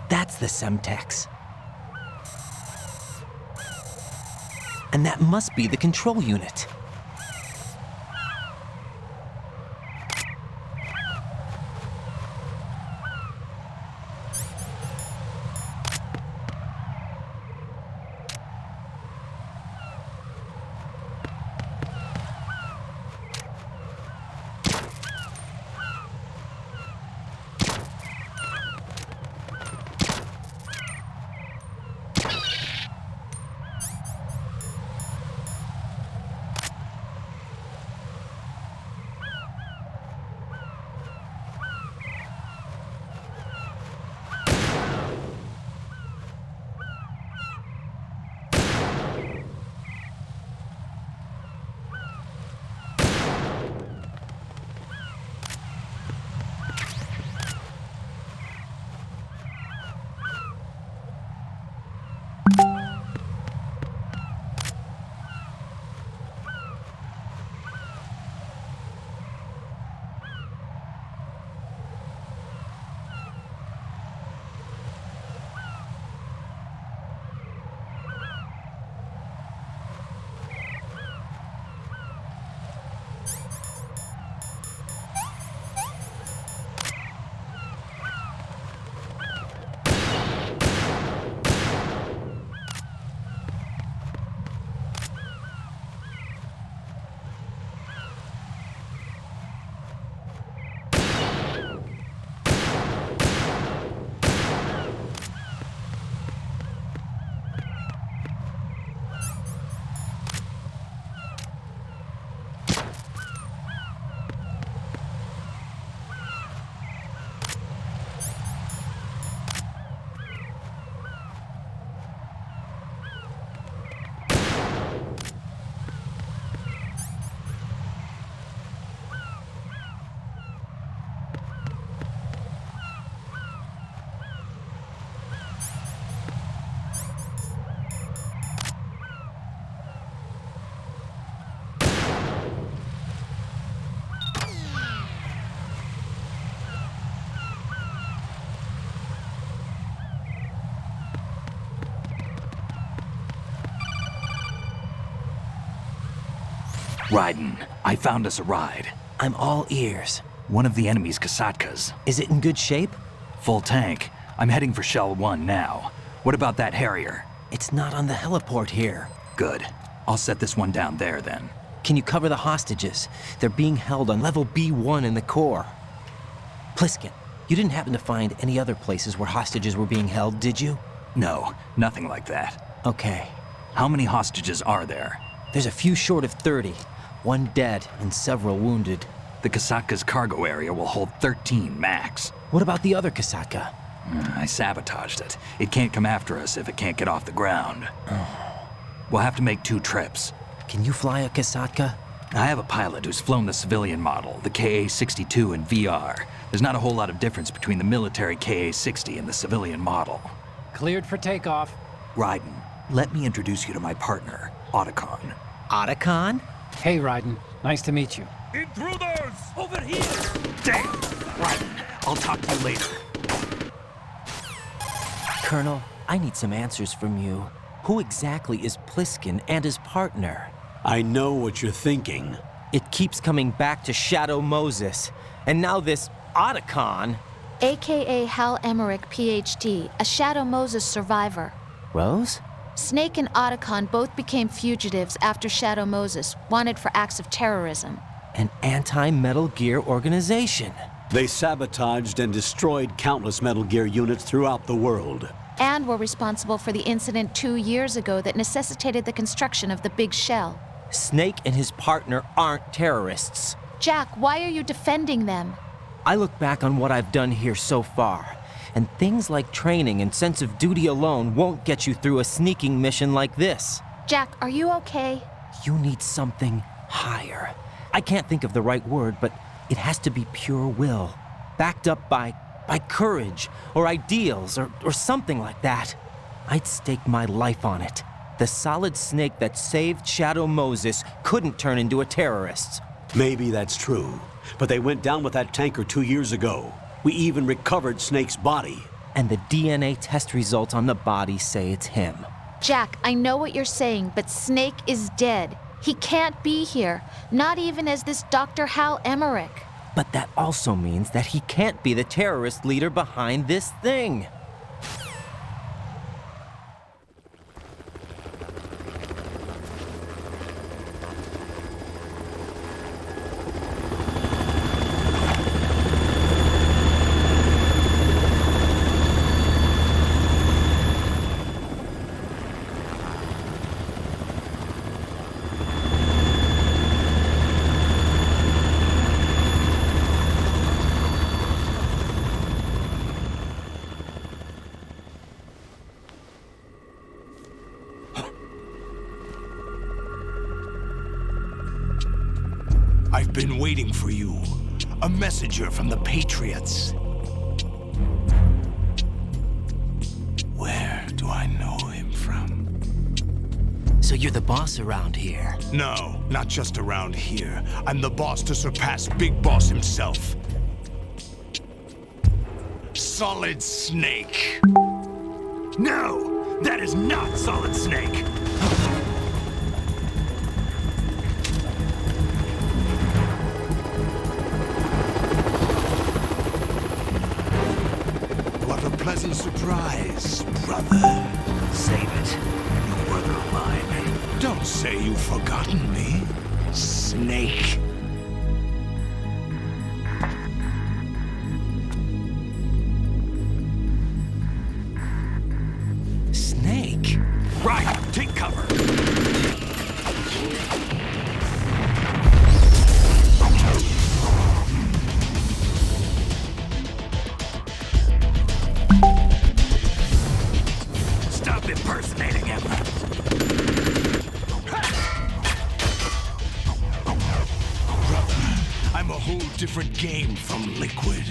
That's the Semtex. And that must be the control unit. Raiden, I found us a ride. I'm all ears. One of the enemy's Kasatkas. Is it in good shape? Full tank. I'm heading for Shell 1 now. What about that Harrier? It's not on the heliport here. Good. I'll set this one down there then. Can you cover the hostages? They're being held on level B1 in the core. Pliskin, you didn't happen to find any other places where hostages were being held, did you? No, nothing like that. Okay. How many hostages are there? There's a few short of 30. One dead and several wounded. The Kasatka's cargo area will hold 13 max. What about the other Kasatka? I sabotaged it. It can't come after us if it can't get off the ground. We'll have to make 2 trips. Can you fly a Kasatka? I have a pilot who's flown the civilian model, the KA-62 in VR. There's not a whole lot of difference between the military KA-60 and the civilian model. Cleared for takeoff. Raiden, let me introduce you to my partner, Otacon. Otacon? Hey, Raiden. Nice to meet you. Intruders! Over here! Damn! Raiden, I'll talk to you later. Colonel, I need some answers from you. Who exactly is Pliskin and his partner? I know what you're thinking. It keeps coming back to Shadow Moses. And now this Otacon. AKA Hal Emmerich, PhD, a Shadow Moses survivor. Rose? Snake and Otacon both became fugitives after Shadow Moses, wanted for acts of terrorism. An anti-Metal Gear organization. They sabotaged and destroyed countless Metal Gear units throughout the world. And were responsible for the incident 2 years ago that necessitated the construction of the Big Shell. Snake and his partner aren't terrorists. Jack, why are you defending them? I look back on what I've done here so far, and things like training and sense of duty alone won't get you through a sneaking mission like this. Jack, are you okay? You need something higher. I can't think of the right word, but it has to be pure will, backed up by courage or ideals or something like that. I'd stake my life on it. The Solid Snake that saved Shadow Moses couldn't turn into a terrorist. Maybe that's true, but they went down with that tanker 2 years ago. We even recovered Snake's body. And the DNA test results on the body say it's him. Jack, I know what you're saying, but Snake is dead. He can't be here, not even as this Dr. Hal Emmerich. But that also means that he can't be the terrorist leader behind this thing. I've been waiting for you. A messenger from the Patriots. Where do I know him from? So you're the boss around here? No, not just around here. I'm the boss to surpass Big Boss himself. Solid Snake. No, that is not Solid Snake. Pleasant surprise, brother. Save it. You brother of mine. Don't say you've forgotten me, Snake. Snake? Right, take cover. Impersonating him. Brother, I'm a whole different game from Liquid.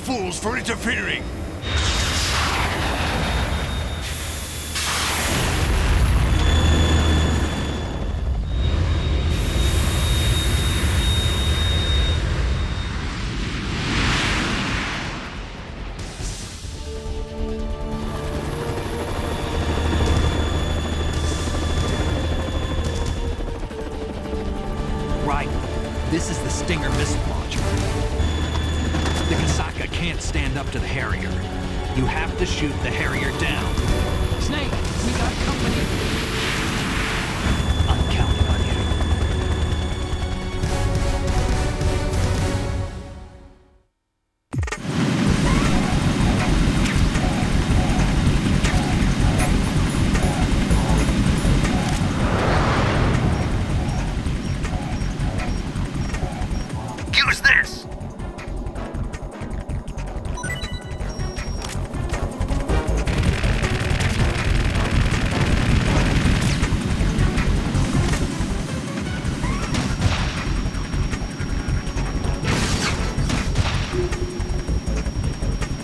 fools for interfering! Right. This is the Stinger missile launcher. The Kasaka can't stand up to the Harrier. You have to shoot the Harrier down. Snake, we got company. I'm counting on you. Use this!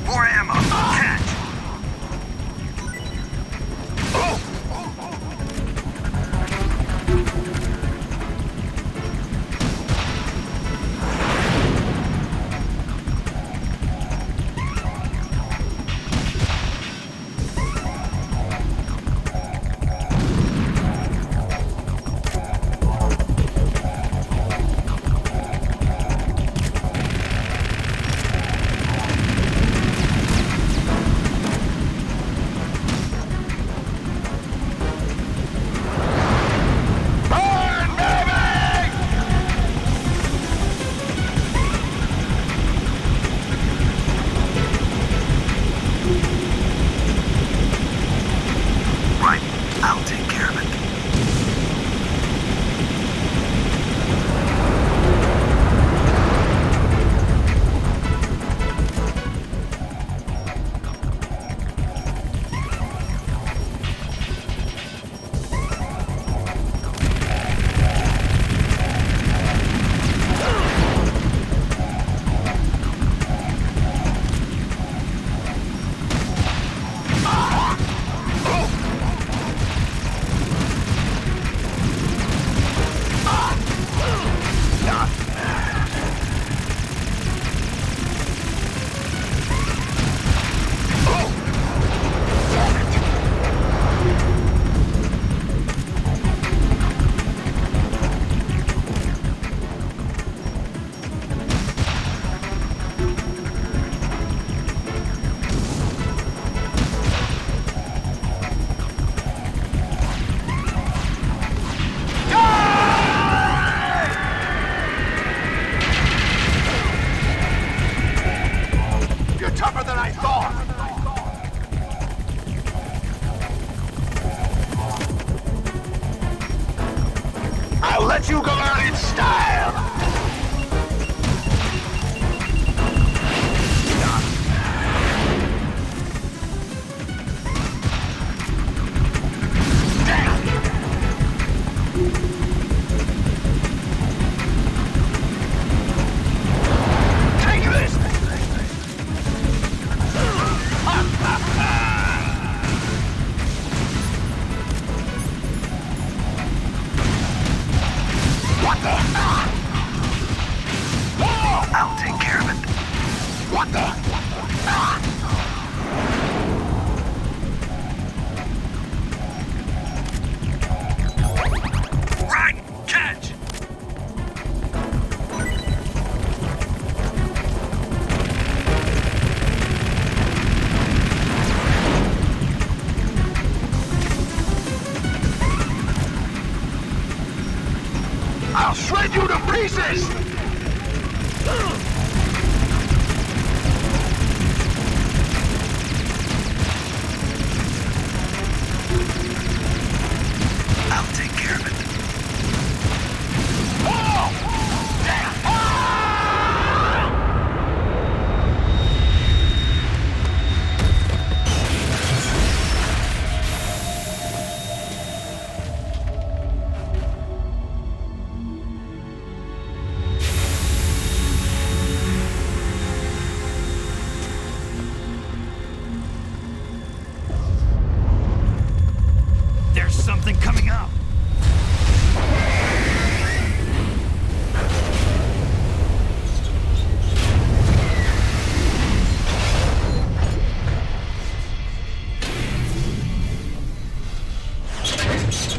More ammo! Catch! Right, I'll take care of it. You're tougher than I thought! I'll let you go out in style! Take this! What the? I'll take care of it. What the? Right! Catch! I'll shred you to pieces! I'll take care of it. There's something coming up.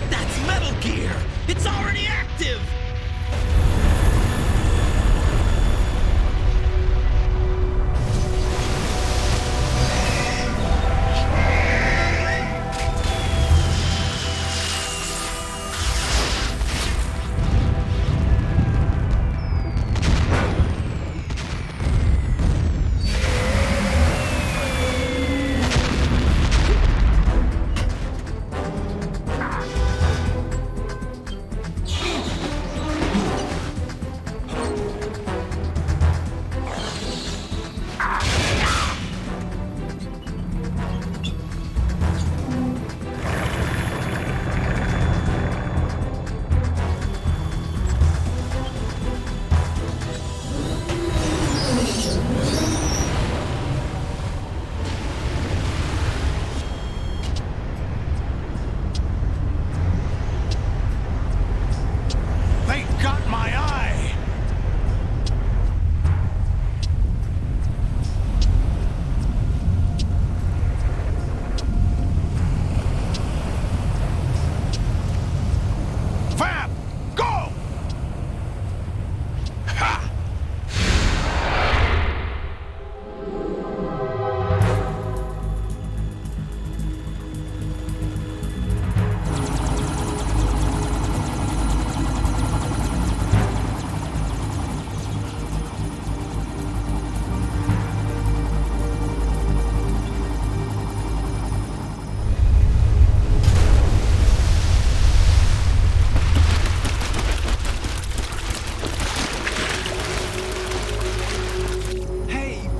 That's Metal Gear! It's already active!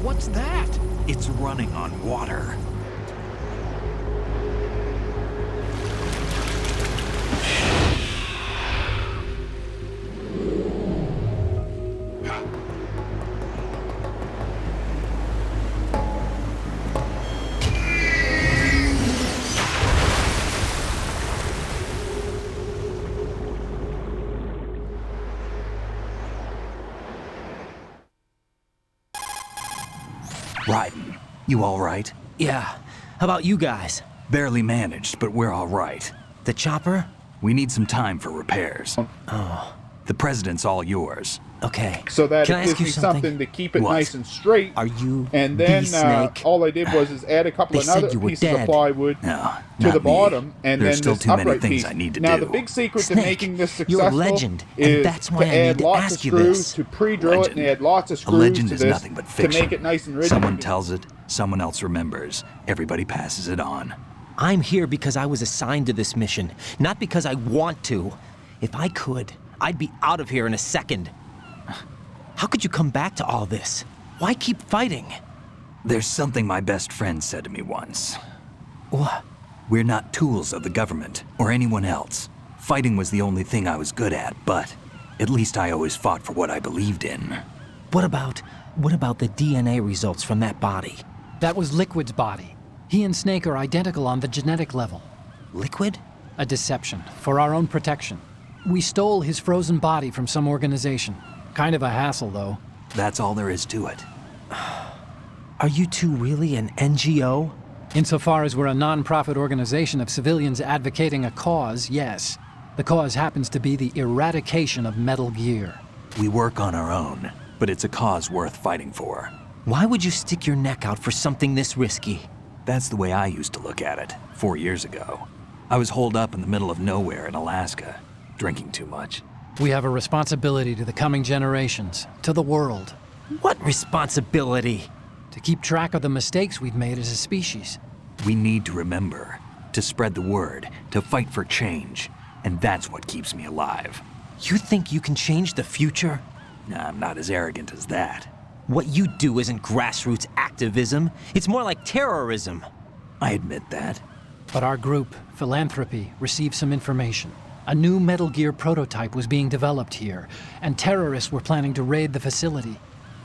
What's that? It's running on water. Raiden, you all right? Yeah. How about you guys? Barely managed, but we're all right. The chopper? We need some time for repairs. Oh. The president's all yours. Okay. So that Can I it gives ask you me something? something to keep it What? nice and straight. Are you And then the Snake? all I did was add a couple They of said other you were pieces dead. of plywood No, to the not me. bottom, and There's then still this too many upright things piece. I need to now do. the big secret Snake, to making this you're a successful legend, and is that's why to I add need to lots ask of you screws, this. to pre-drill it, and add lots of A screws legend to is this nothing but fiction. to make it nice and rigid. Someone tells it, someone else remembers. Everybody passes it on. I'm here because I was assigned to this mission, not because I want to. If I could, I'd be out of here in a second. How could you come back to all this? Why keep fighting? There's something my best friend said to me once. What? We're not tools of the government or anyone else. Fighting was the only thing I was good at, but at least I always fought for what I believed in. What about the DNA results from that body? That was Liquid's body. He and Snake are identical on the genetic level. Liquid? A deception, for our own protection. We stole his frozen body from some organization. Kind of a hassle, though. That's all there is to it. Are you two really an NGO? Insofar as we're a non-profit organization of civilians advocating a cause, yes. The cause happens to be the eradication of Metal Gear. We work on our own, but it's a cause worth fighting for. Why would you stick your neck out for something this risky? That's the way I used to look at it 4 years ago. I was holed up in the middle of nowhere in Alaska, drinking too much. We have a responsibility to the coming generations, to the world. What responsibility? To keep track of the mistakes we've made as a species. We need to remember, to spread the word, to fight for change, and that's what keeps me alive. You think you can change the future? Nah, I'm not as arrogant as that. What you do isn't grassroots activism. It's more like terrorism. I admit that. But our group, Philanthropy, received some information. A new Metal Gear prototype was being developed here, and terrorists were planning to raid the facility.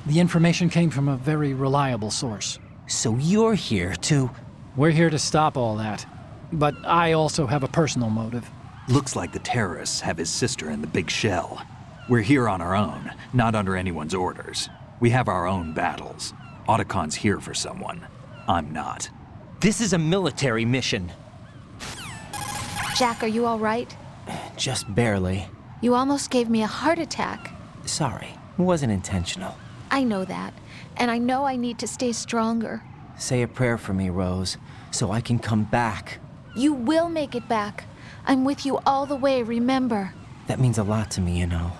The information came from a very reliable source. So you're here to... We're here to stop all that. but I also have a personal motive. Looks like the terrorists have his sister in the big shell. We're here on our own, not under anyone's orders. We have our own battles. Otacon's here for someone. I'm not. This is a military mission. Jack, are you all right? Just barely. You almost gave me a heart attack. Sorry, it wasn't intentional. I know that, and I know I need to stay stronger. Say a prayer for me, Rose, so I can come back. You will make it back. I'm with you all the way, remember? That means a lot to me, you know.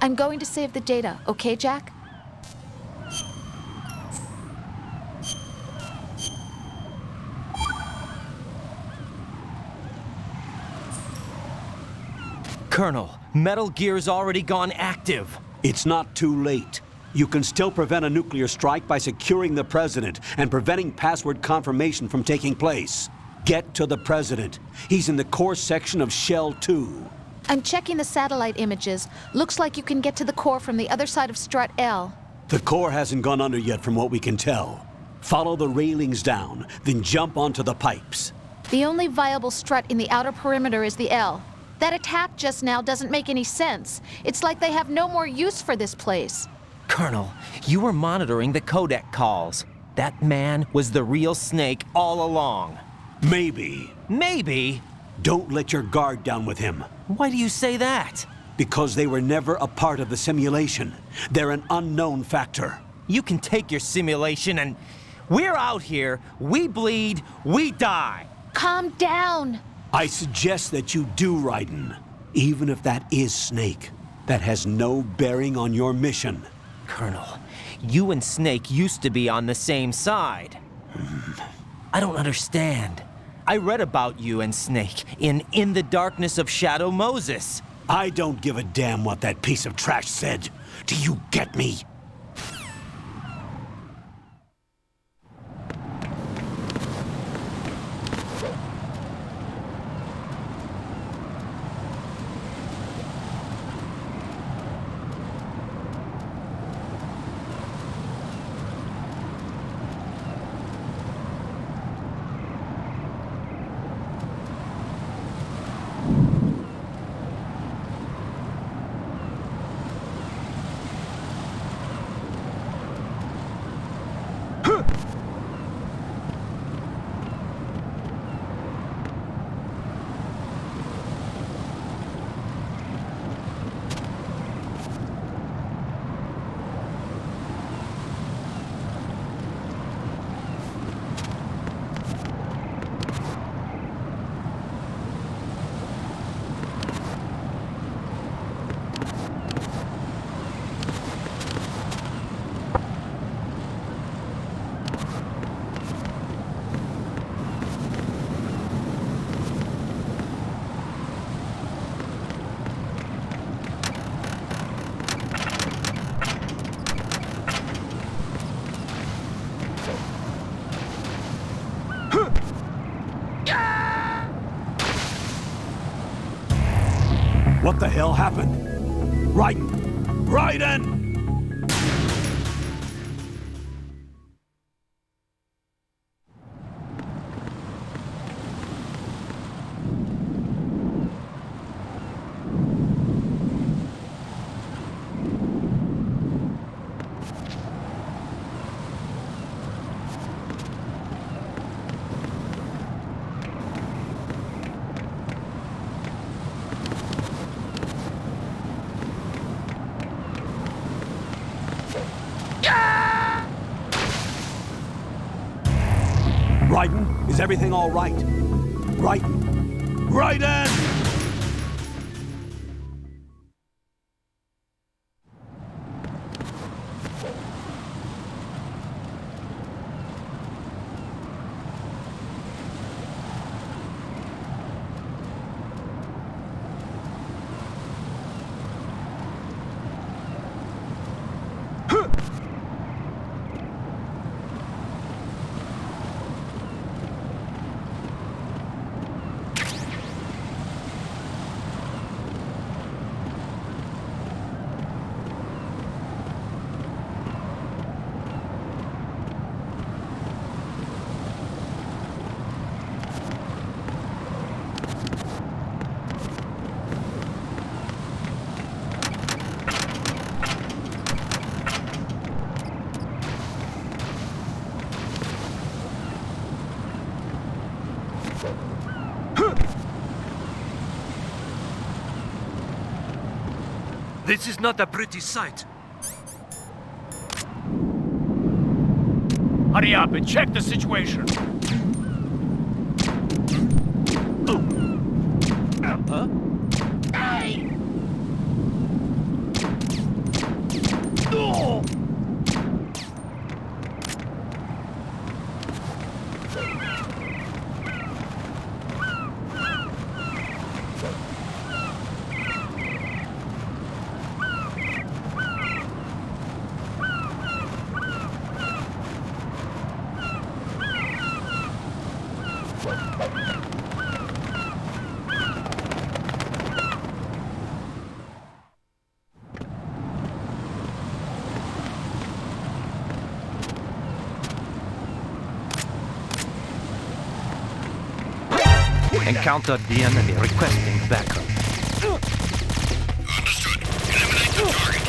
I'm going to save the data, okay, Jack? Colonel, Metal Gear's already gone active. It's not too late. You can still prevent a nuclear strike by securing the President and preventing password confirmation from taking place. Get to the President. He's in the core section of Shell 2. I'm checking the satellite images. Looks like you can get to the core from the other side of Strut L. The core hasn't gone under yet from what we can tell. Follow the railings down, then jump onto the pipes. The only viable strut in the outer perimeter is the L. That attack just now doesn't make any sense. It's like they have no more use for this place. Colonel, you were monitoring the codec calls. That man was the real Snake all along. Maybe. Maybe? Don't let your guard down with him. Why do you say that? Because they were never a part of the simulation. They're an unknown factor. You can take your simulation and... We're out here, we bleed, we die. Calm down. I suggest that you do, Raiden. Even if that is Snake. That has no bearing on your mission. Colonel, you and Snake used to be on the same side. I don't understand. I read about you and Snake in the Darkness of Shadow Moses. I don't give a damn what that piece of trash said. Do you get me? What the hell happened? Raiden! Raiden! Raiden, is everything all right? Raiden! Raiden! This is not a pretty sight. Hurry up and check the situation. Huh? Encountered the enemy requesting backup. Understood. Eliminate the target.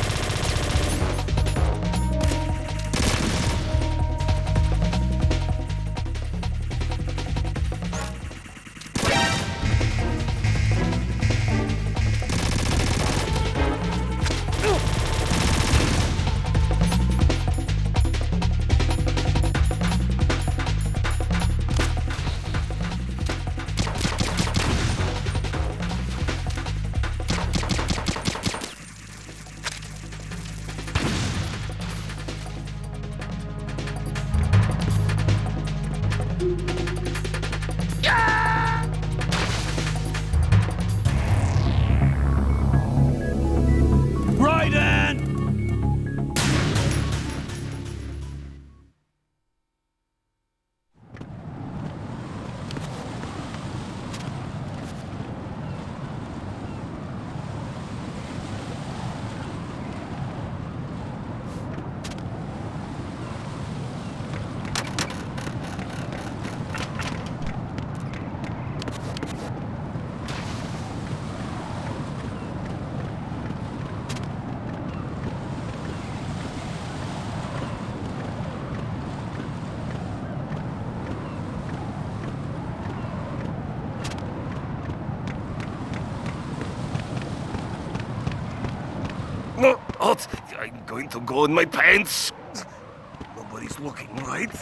No, what? I'm going to go in my pants. Nobody's looking, right?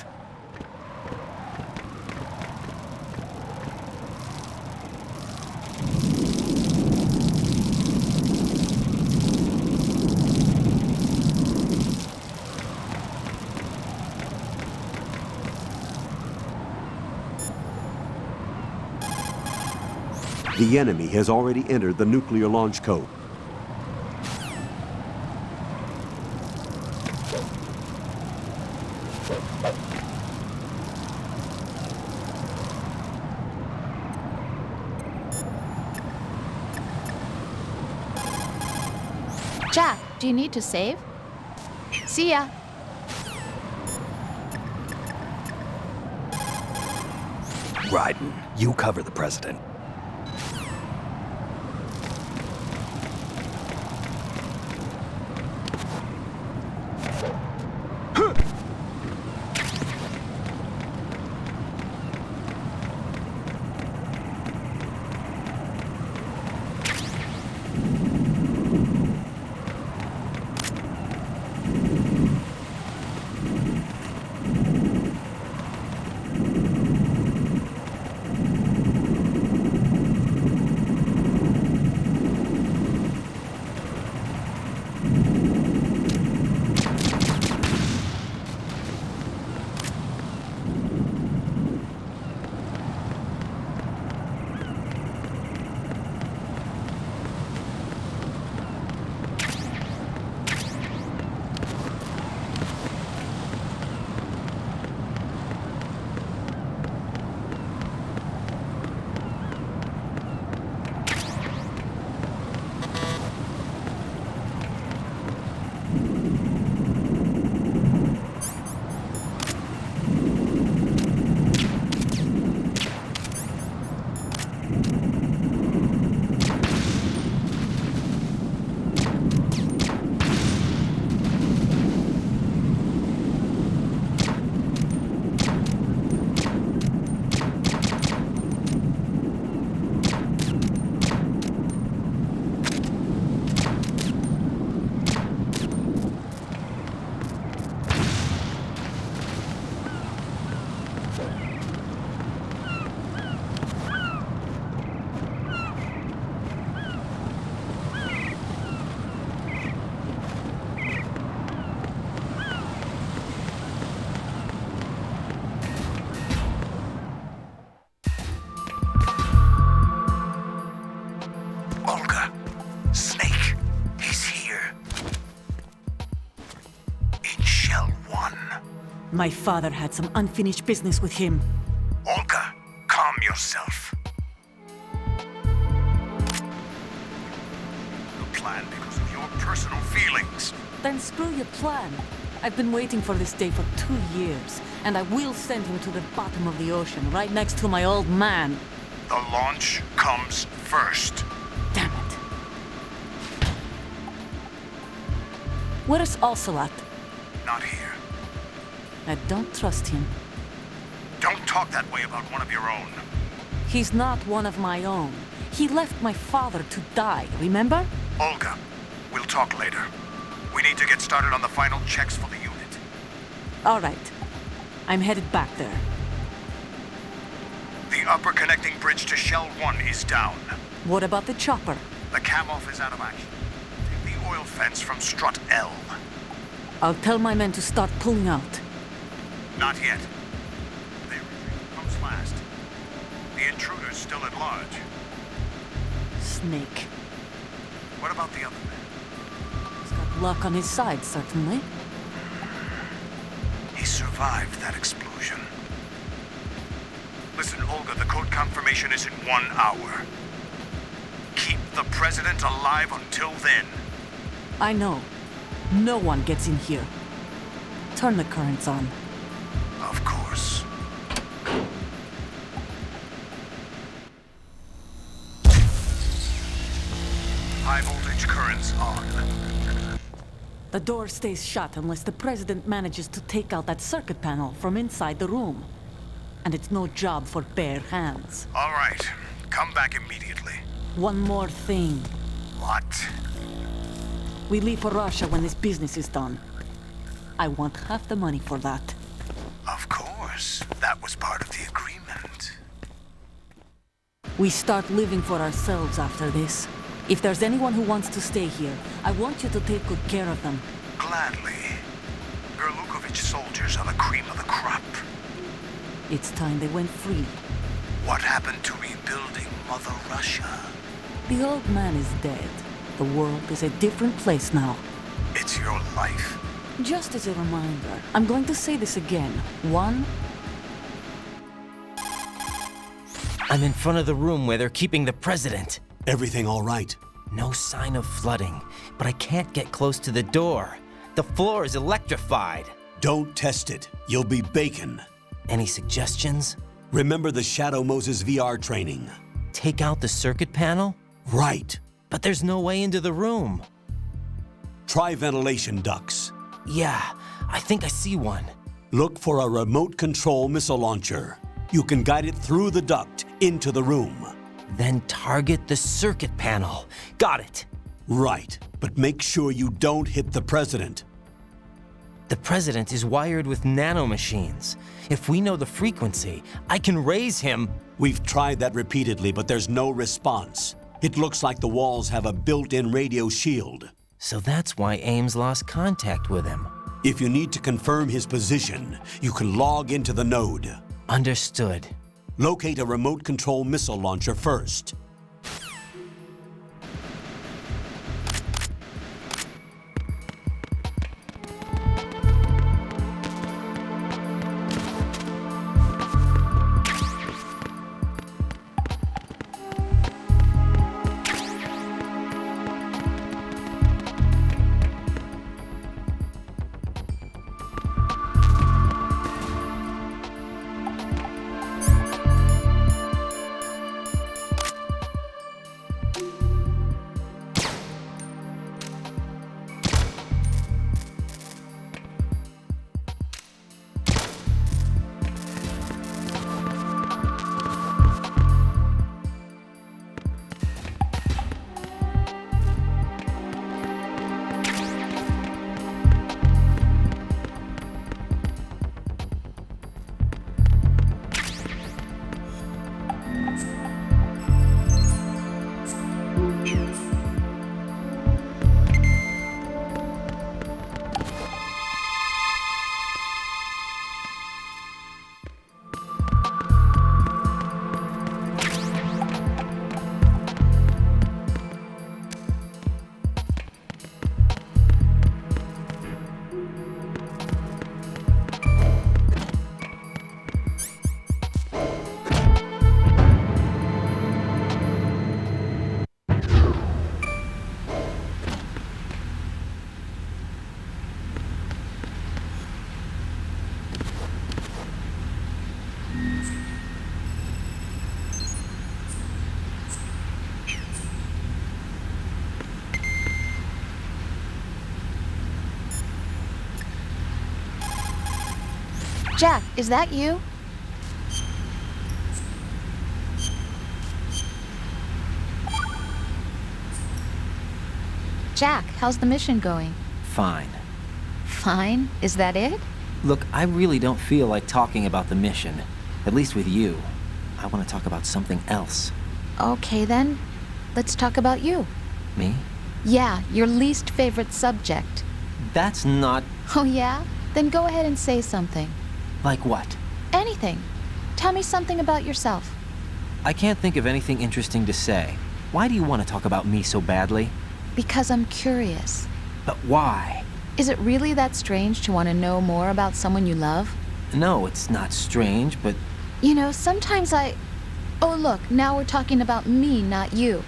The enemy has already entered the nuclear launch code. Jack, do you need to save? See ya. Raiden, you cover the president. My father had some unfinished business with him. Olga, calm yourself. The plan because of your personal feelings. Then screw your plan. I've been waiting for this day for 2 years, and I will send him to the bottom of the ocean, right next to my old man. The launch comes first. Damn it. Where's Ocelot? Not here. I don't trust him. Don't talk that way about one of your own. He's not one of my own. He left my father to die, remember? Olga, we'll talk later. We need to get started on the final checks for the unit. All right. I'm headed back there. The upper connecting bridge to Shell 1 is down. What about the chopper? The cam-off is out of action. Take the oil fence from strut L. I'll tell my men to start pulling out. Not yet. Their retreat comes last. The intruder's still at large. Snake. What about the other man? He's got luck on his side, certainly. He survived that explosion. Listen, Olga, the code confirmation is in 1 hour. Keep the president alive until then. I know. No one gets in here. Turn the currents on. Of course. High voltage currents on. The door stays shut unless the president manages to take out that circuit panel from inside the room. And it's no job for bare hands. All right. Come back immediately. One more thing. What? We leave for Russia when this business is done. I want half the money for that. Of course. That was part of the agreement. We start living for ourselves after this. If there's anyone who wants to stay here, I want you to take good care of them. Gladly. Gerlukovich soldiers are the cream of the crop. It's time they went free. What happened to rebuilding Mother Russia? The old man is dead. The world is a different place now. It's your life. Just as a reminder, I'm going to say this again. One. I'm in front of the room where they're keeping the president. Everything all right? No sign of flooding, but I can't get close to the door. The floor is electrified. Don't test it. You'll be bacon. Any suggestions? Remember the Shadow Moses VR training. Take out the circuit panel? Right. But there's no way into the room. Try ventilation ducts. Yeah, I think I see one. Look for a remote control missile launcher. You can guide it through the duct into the room. Then target the circuit panel. Got it. Right, but make sure you don't hit the president. The president is wired with nanomachines. If we know the frequency, I can raise him. We've tried that repeatedly, but there's no response. It looks like the walls have a built-in radio shield. So that's why Ames lost contact with him. If you need to confirm his position, you can log into the node. Understood. Locate a remote control missile launcher first. Jack, is that you? Jack, how's the mission going? Fine. Fine? Is that it? Look, I really don't feel like talking about the mission. At least with you. I want to talk about something else. Okay then. Let's talk about you. Me? Yeah, your least favorite subject. That's not... Oh yeah? Then go ahead and say something. Like what? Anything. Tell me something about yourself. I can't think of anything interesting to say. Why do you want to talk about me so badly? Because I'm curious. But why? Is it really that strange to want to know more about someone you love? No, it's not strange, but... You know, sometimes I... Oh look, now we're talking about me, not you.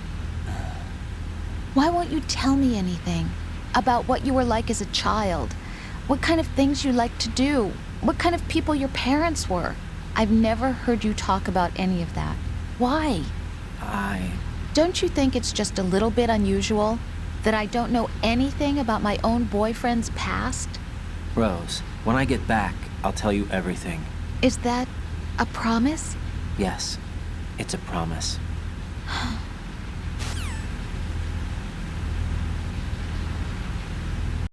Why won't you tell me anything? About what you were like as a child? What kind of things you liked to do? What kind of people your parents were? I've never heard you talk about any of that. Why? Don't you think it's just a little bit unusual that I don't know anything about my own boyfriend's past? Rose, when I get back, I'll tell you everything. Is that a promise? Yes, it's a promise.